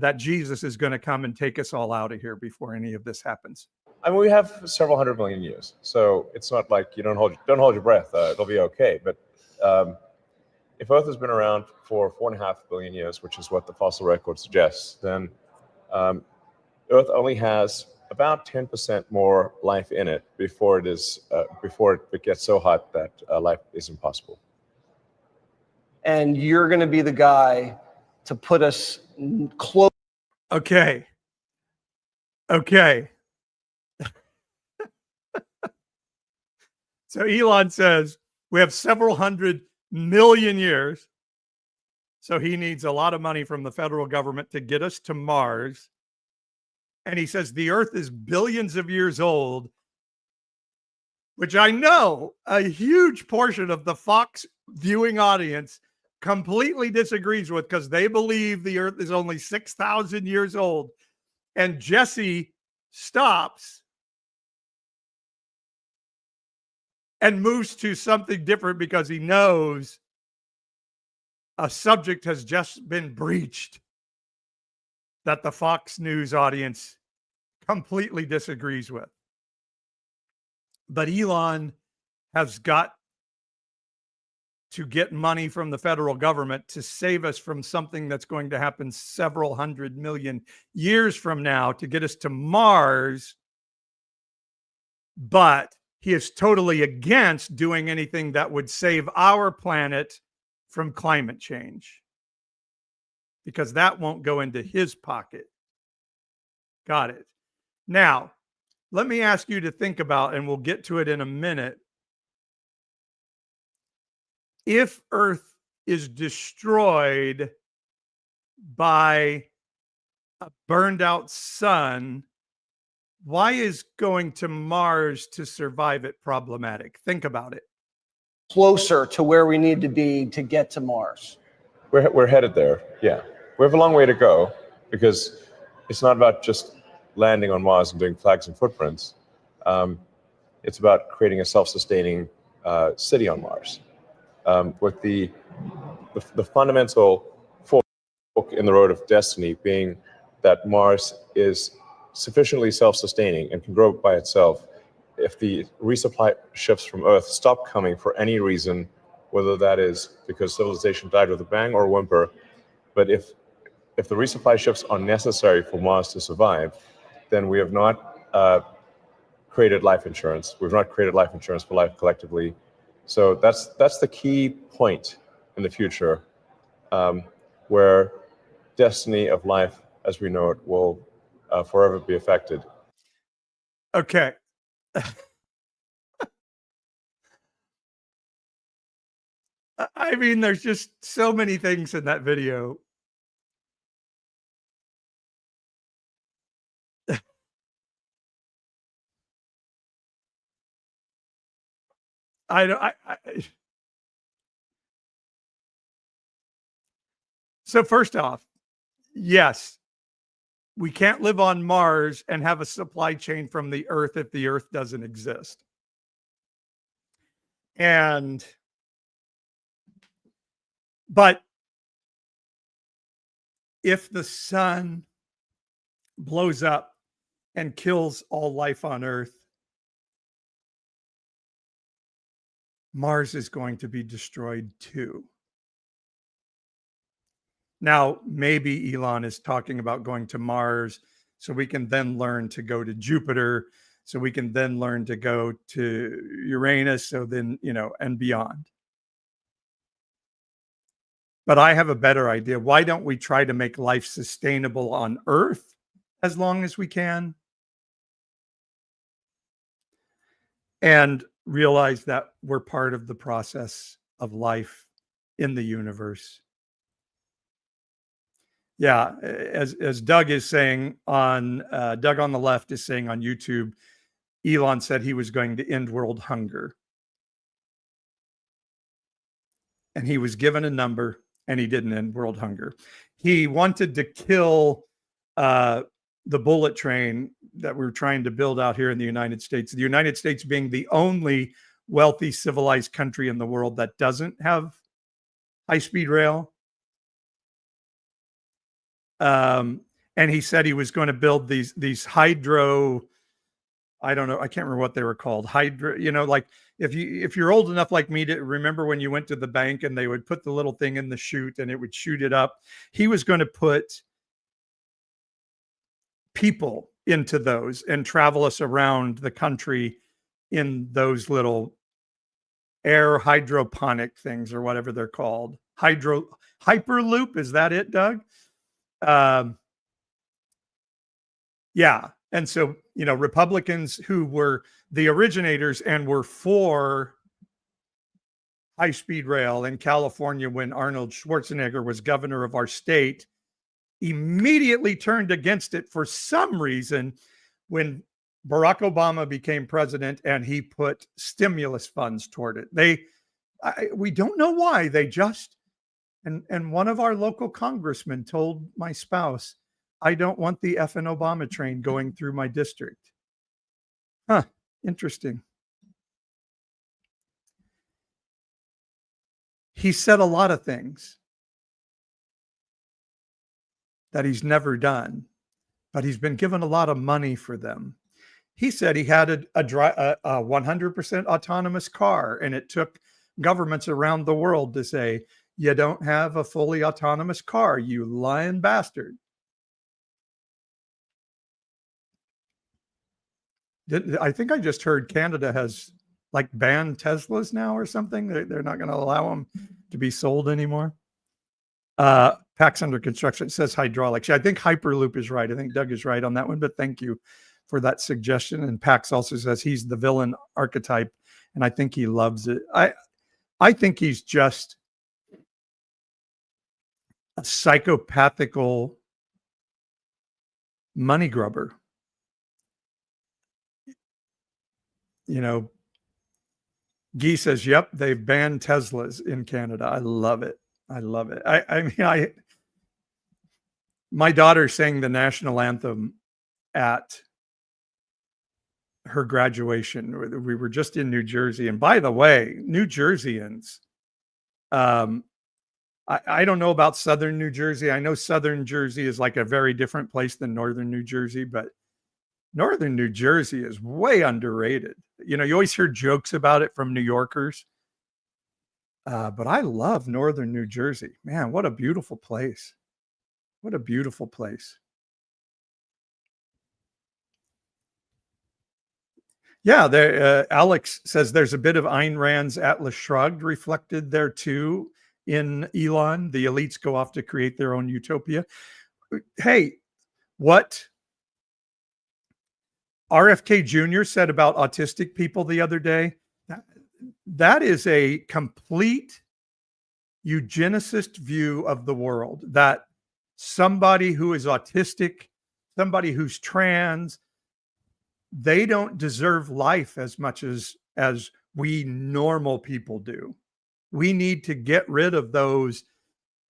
that Jesus is going to come and take us all out of here before any of this happens. I mean, we have several 100 million years, so it's not like you don't hold your breath. It'll be okay. But if Earth has been around for 4.5 billion years, which is what the fossil record suggests, then Earth only has about 10% more life in it before it gets so hot that life is impossible. And you're going to be the guy to put us close. Okay. So Elon says we have several 100 million years. So he needs a lot of money from the federal government to get us to Mars. And he says the Earth is billions of years old, which I know a huge portion of the Fox viewing audience completely disagrees with because they believe the Earth is only 6,000 years old. And Jesse stops and moves to something different because he knows a subject has just been breached that the Fox News audience completely disagrees with. But Elon has got to get money from the federal government to save us from something that's going to happen several 100 million years from now to get us to Mars. But he is totally against doing anything that would save our planet from climate change, because that won't go into his pocket. Got it. Now, let me ask you to think about, and we'll get to it in a minute. If Earth is destroyed by a burned out sun, why is going to Mars to survive it problematic? Think about it. Closer to where we need to be to get to Mars. We're headed there. Yeah, we have a long way to go because it's not about just landing on Mars and doing flags and footprints. It's about creating a self-sustaining city on Mars. With the fundamental fork in the road of destiny being that Mars is sufficiently self-sustaining and can grow by itself if the resupply ships from Earth stop coming for any reason, whether that is because civilization died with a bang or a whimper, but if the resupply ships are necessary for Mars to survive, then we have not created life insurance. We've not created life insurance for life collectively. So that's the key point in the future, where destiny of life as we know it will forever be affected. Okay. I mean, there's just so many things in that video. I don't. So first off, yes, we can't live on Mars and have a supply chain from the Earth if the Earth doesn't exist. But if the sun blows up and kills all life on Earth, Mars is going to be destroyed too. Now, maybe Elon is talking about going to Mars so we can then learn to go to Jupiter, so we can then learn to go to Uranus, so then, and beyond. But I have a better idea. Why don't we try to make life sustainable on Earth as long as we can? And realize that we're part of the process of life in the universe. Yeah, as Doug is saying on Doug on the left is saying on YouTube, Elon said he was going to end world hunger. And he was given a number and he didn't end world hunger. He wanted to kill the bullet train that we're trying to build out here in the United States. The United States being the only wealthy, civilized country in the world that doesn't have high-speed rail. And he said he was going to build these hydro, I don't know, I can't remember what they were called. Hydro, like if you're old enough like me to remember when you went to the bank and they would put the little thing in the chute and it would shoot it up. He was going to put people into those and travel us around the country in those little air hydroponic things or whatever they're called. Hyperloop, is that it, Doug? Yeah. And so, Republicans who were the originators and were for high-speed rail in California when Arnold Schwarzenegger was governor of our state, immediately turned against it for some reason when Barack Obama became president and he put stimulus funds toward it. We don't know why. They just, and one of our local congressmen told my spouse, I don't want the effing Obama train going through my district. Huh, interesting. He said a lot of things that he's never done, but he's been given a lot of money for them. He said he had a 100% autonomous car, and it took governments around the world to say, you don't have a fully autonomous car, you lying bastard. I think I just heard Canada has banned Teslas now or something. They're not going to allow them to be sold anymore. Packs under construction. It says hydraulics. I think Hyperloop is right. I think Doug is right on that one, but thank you for that suggestion. And Pax also says he's the villain archetype, and I think he loves it. I think he's just a psychopathical money grubber. Guy says, yep, they've banned Teslas in Canada. I love it. I love it. My daughter sang the national anthem at her graduation. We were just in New Jersey. And by the way, New Jerseyans, I don't know about Southern New Jersey. I know Southern Jersey is like a very different place than Northern New Jersey, but Northern New Jersey is way underrated. You know, you always hear jokes about it from New Yorkers. But I love Northern New Jersey. Man, what a beautiful place. What a beautiful place. Yeah, Alex says there's a bit of Ayn Rand's Atlas Shrugged reflected there too in Elon. The elites go off to create their own utopia. Hey, what RFK Jr. said about autistic people the other day, that is a complete eugenicist view of the world, that somebody who is autistic, somebody who's trans, they don't deserve life as much as we normal people do. We need to get rid of those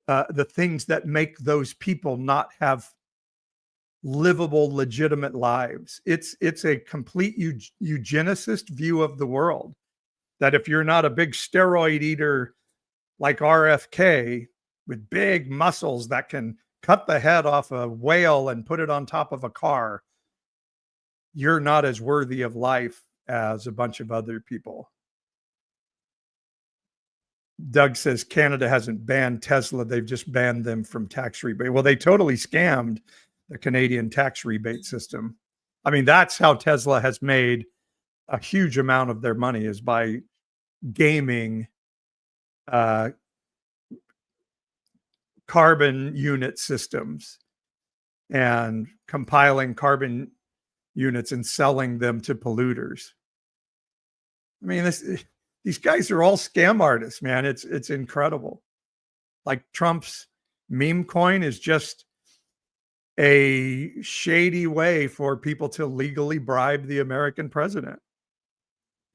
the things that make those people not have livable, legitimate lives. It's a complete eugenicist view of the world, that if you're not a big steroid eater like RFK with big muscles that can cut the head off a whale and put it on top of a car, you're not as worthy of life as a bunch of other people. Doug says Canada hasn't banned Tesla. They've just banned them from tax rebate. Well, they totally scammed the Canadian tax rebate system. I mean, that's how Tesla has made a huge amount of their money, is by gaming carbon unit systems and compiling carbon units and selling them to polluters. I mean, these guys are all scam artists, man. It's incredible. Like Trump's meme coin is just a shady way for people to legally bribe the American president.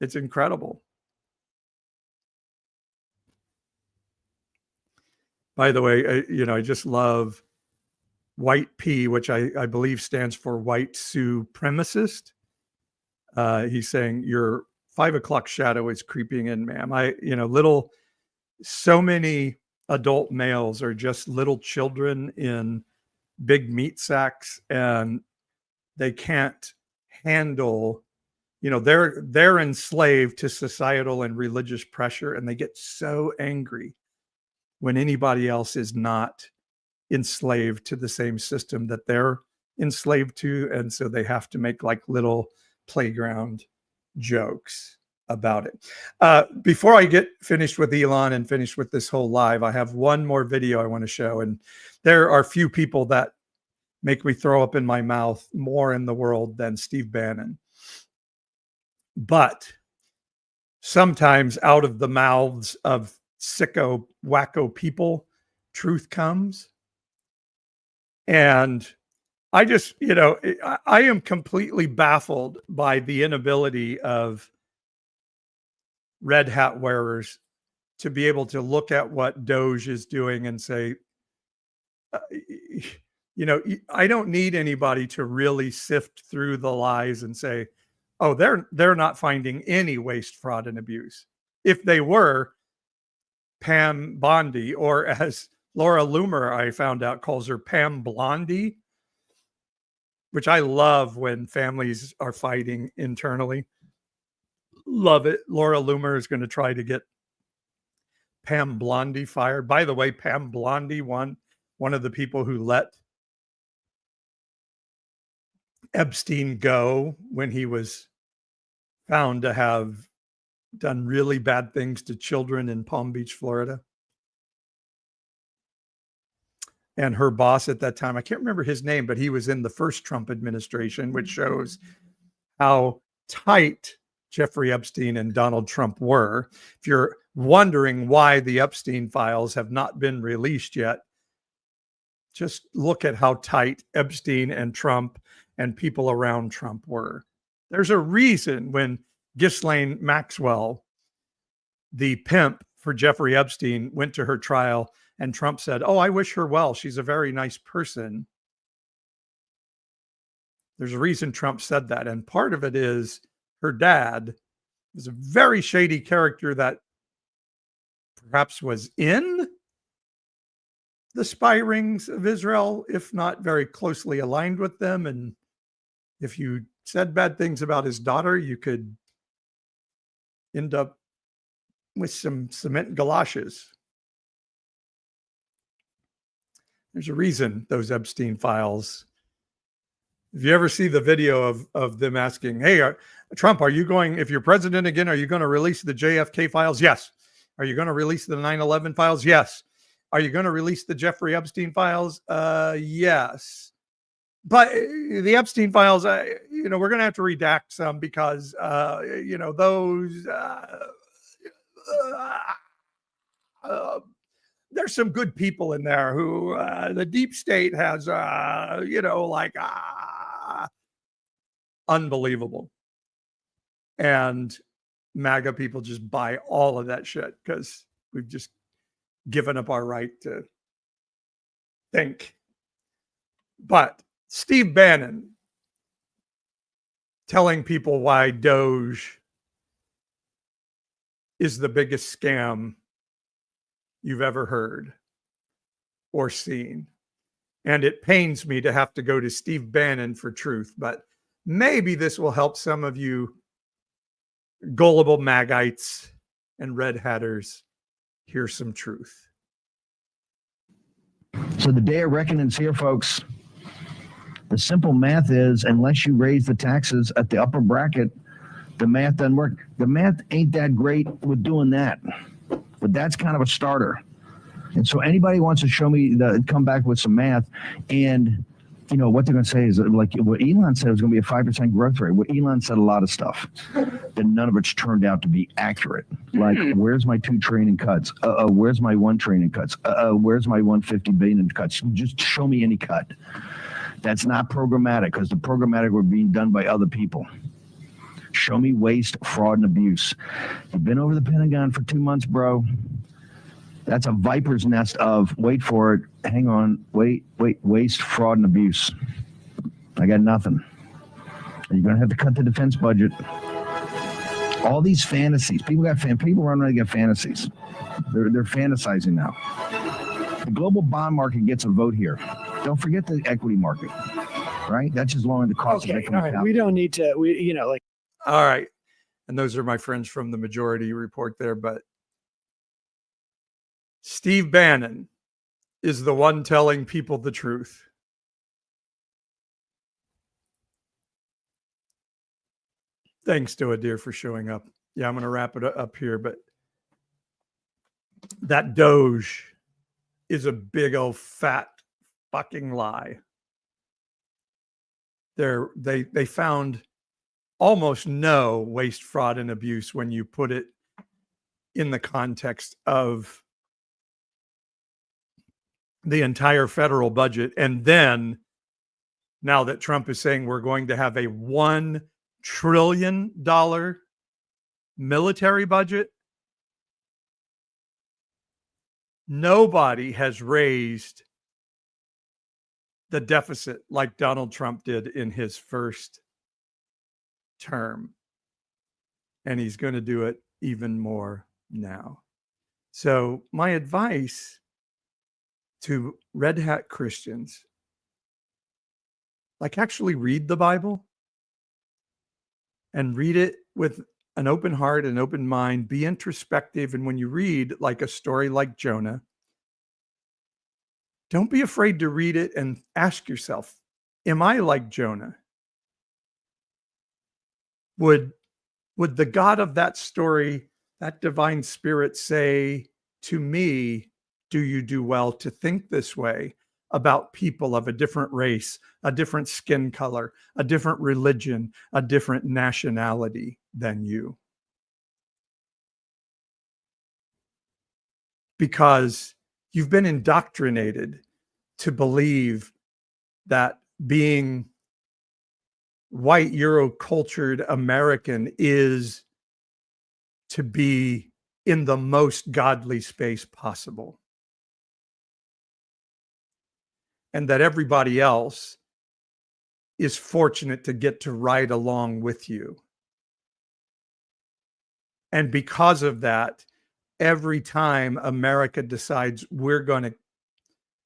It's incredible. By the way, I just love White P, which I believe stands for white supremacist. He's saying your 5 o'clock shadow is creeping in, ma'am. So many adult males are just little children in big meat sacks, and they can't handle, they're enslaved to societal and religious pressure, and they get so angry when anybody else is not enslaved to the same system that they're enslaved to. And so they have to make like little playground jokes about it. Before I get finished with Elon and finished with this whole live, I have one more video I want to show. And there are few people that make me throw up in my mouth more in the world than Steve Bannon. But sometimes out of the mouths of sicko, wacko people, truth comes. And I just, I am completely baffled by the inability of red hat wearers to be able to look at what Doge is doing and say, I don't need anybody to really sift through the lies and say, oh, they're not finding any waste, fraud, and abuse. If they were, Pam Bondi, or as Laura Loomer, I found out, calls her Pam Blondie, which I love when families are fighting internally. Love it. Laura Loomer is going to try to get Pam Blondie fired. By the way, Pam Blondie, one of the people who let Epstein go when he was found to have done really bad things to children in Palm Beach, Florida. And her boss at that time, I can't remember his name, but he was in the first Trump administration, which shows how tight Jeffrey Epstein and Donald Trump were. If you're wondering why the Epstein files have not been released yet, just look at how tight Epstein and Trump and people around Trump were. There's a reason when Ghislaine Maxwell, the pimp for Jeffrey Epstein, went to her trial and Trump said, oh, I wish her well. She's a very nice person. There's a reason Trump said that. And part of it is her dad was a very shady character that perhaps was in the spy rings of Israel, if not very closely aligned with them. And if you said bad things about his daughter, you could end up with some cement galoshes. There's a reason those Epstein files. If you ever see the video of them asking, hey, Trump, are you going, if you're president again, are you going to release the JFK files? Yes. Are you going to release the 9/11 files? Yes. Are you going to release the Jeffrey Epstein files? Yes. But the Epstein files, we're going to have to redact some because, those, there's some good people in there who the deep state has, unbelievable. And MAGA people just buy all of that shit because we've just given up our right to think. But Steve Bannon telling people why Doge is the biggest scam you've ever heard or seen. And it pains me to have to go to Steve Bannon for truth, but maybe this will help some of you gullible Magites and red hatters hear some truth. So the day of reckoning's here, folks. The simple math is, unless you raise the taxes at the upper bracket, the math doesn't work. The math ain't that great with doing that, but that's kind of a starter. And so anybody wants to show me come back with some math, and what they're going to say is like what Elon said was going to be a 5% growth rate. Well, Elon said a lot of stuff, then none of it's turned out to be accurate. Like, where's my 2 trillion in cuts? Where's my 1 trillion in cuts? Where's my 150 billion in cuts? Just show me any cut. That's not programmatic, because the programmatic were being done by other people. Show me waste, fraud, and abuse. You've been over the Pentagon for 2 months, bro. That's a viper's nest of, wait for it, hang on, wait, waste, fraud, and abuse. I got nothing. You're going to have to cut the defense budget. All these fantasies. People run around and get fantasies. They're fantasizing now. The global bond market gets a vote here. Don't forget the equity market, right? That's just lowering the cost of equity. All right. We don't need to, All right. And those are my friends from the Majority Report there, but Steve Bannon is the one telling people the truth. Thanks to Adir for showing up. Yeah, I'm going to wrap it up here, but that Doge is a big old fat fucking lie. They found almost no waste, fraud, and abuse when you put it in the context of the entire federal budget. And then now that Trump is saying we're going to have a $1 trillion military budget, nobody has raised the deficit like Donald Trump did in his first term. And he's going to do it even more now. So my advice to red hat Christians, like, actually read the Bible and read it with an open heart and open mind. Be introspective. And when you read like a story like Jonah, don't be afraid to read it and ask yourself, am I like Jonah? Would the God of that story, that divine spirit, say to me, do you do well to think this way about people of a different race, a different skin color, a different religion, a different nationality than you? Because you've been indoctrinated to believe that being white Euro-cultured American is to be in the most godly space possible. And that everybody else is fortunate to get to ride along with you. And because of that, every time America decides we're going to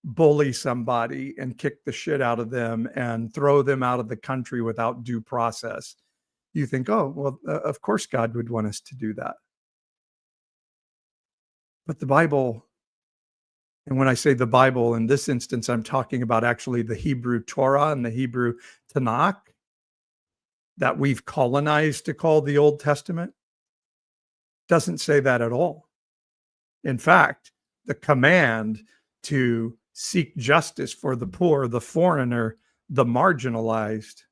bully somebody and kick the shit out of them and throw them out of the country without due process, you think, oh, well, of course God would want us to do that. But the Bible, and when I say the Bible, in this instance, I'm talking about actually the Hebrew Torah and the Hebrew Tanakh that we've colonized to call the Old Testament, doesn't say that at all. In fact, the command to seek justice for the poor, the foreigner, the marginalized,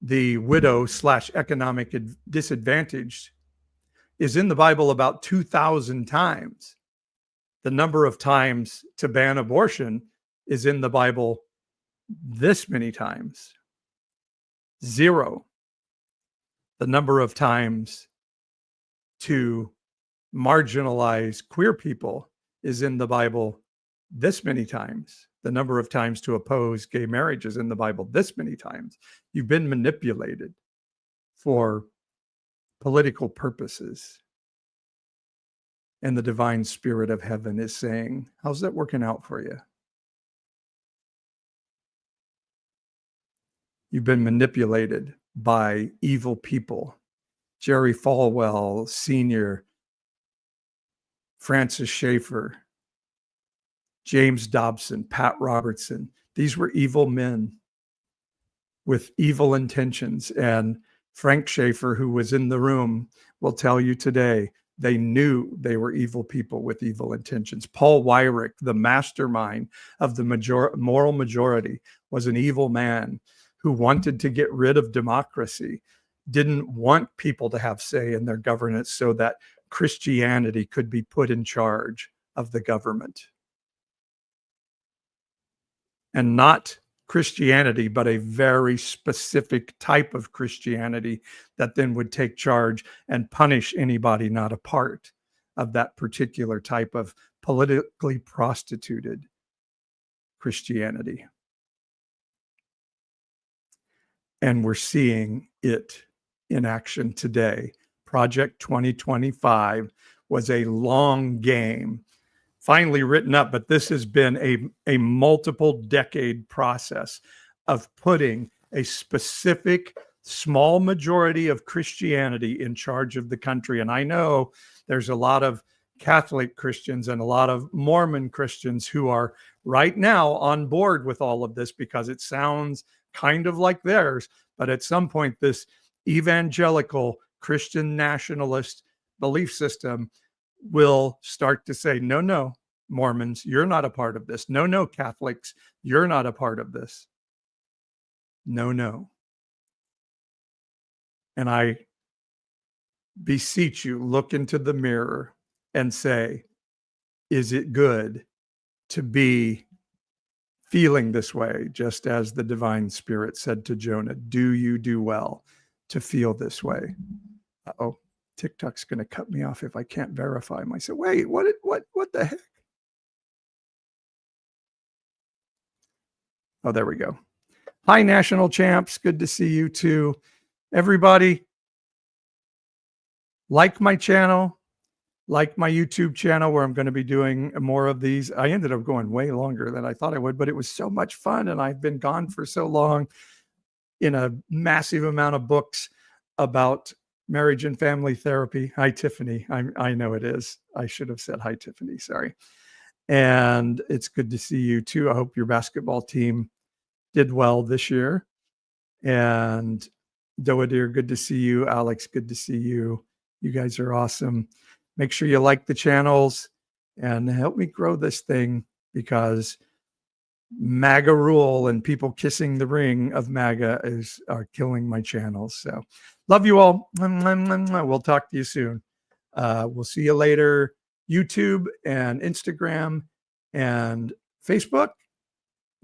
the widow / economic disadvantaged is in the Bible about 2,000 times. The number of times to ban abortion is in the Bible this many times. 0. The number of times to marginalize queer people is in the Bible this many times. The number of times to oppose gay marriage is in the Bible this many times. You've been manipulated for political purposes. And the divine spirit of heaven is saying, how's that working out for you? You've been manipulated by evil people. Jerry Falwell Sr., Francis Schaeffer, James Dobson, Pat Robertson. These were evil men with evil intentions. And Frank Schaeffer, who was in the room, will tell you today, they knew they were evil people with evil intentions. Paul Weyrich, the mastermind of the moral majority, was an evil man who wanted to get rid of democracy, didn't want people to have say in their governance so that Christianity could be put in charge of the government. And not Christianity, but a very specific type of Christianity that then would take charge and punish anybody not a part of that particular type of politically prostituted Christianity. And we're seeing it in action today. Project 2025 was a long game, finally written up, but this has been a multiple decade process of putting a specific small majority of Christianity in charge of the country. And I know there's a lot of Catholic Christians and a lot of Mormon Christians who are right now on board with all of this because it sounds kind of like theirs. But at some point, this evangelical Christian nationalist belief system will start to say, no, no, Mormons, you're not a part of this. No, no, Catholics, you're not a part of this. No, no. And I beseech you, look into the mirror and say, is it good to be feeling this way? Just as the divine spirit said to Jonah, do you do well to feel this way? Uh-oh, TikTok's going to cut me off if I can't verify myself. Wait, what the heck? Oh, there we go. Hi, national champs. Good to see you too. Everybody, like my channel, like my YouTube channel where I'm going to be doing more of these. I ended up going way longer than I thought I would, but it was so much fun. And I've been gone for so long in a massive amount of books about marriage and family therapy. Hi, Tiffany. I know it is. I should have said hi, Tiffany. Sorry. And it's good to see you too. I hope your basketball team did well this year. And Doa dear, good to see you. Alex, good to see you. You guys are awesome. Make sure you like the channels and help me grow this thing, because MAGA rule and people kissing the ring of MAGA are killing my channels. So love you all. We'll talk to you soon. We'll see you later. YouTube and Instagram and Facebook.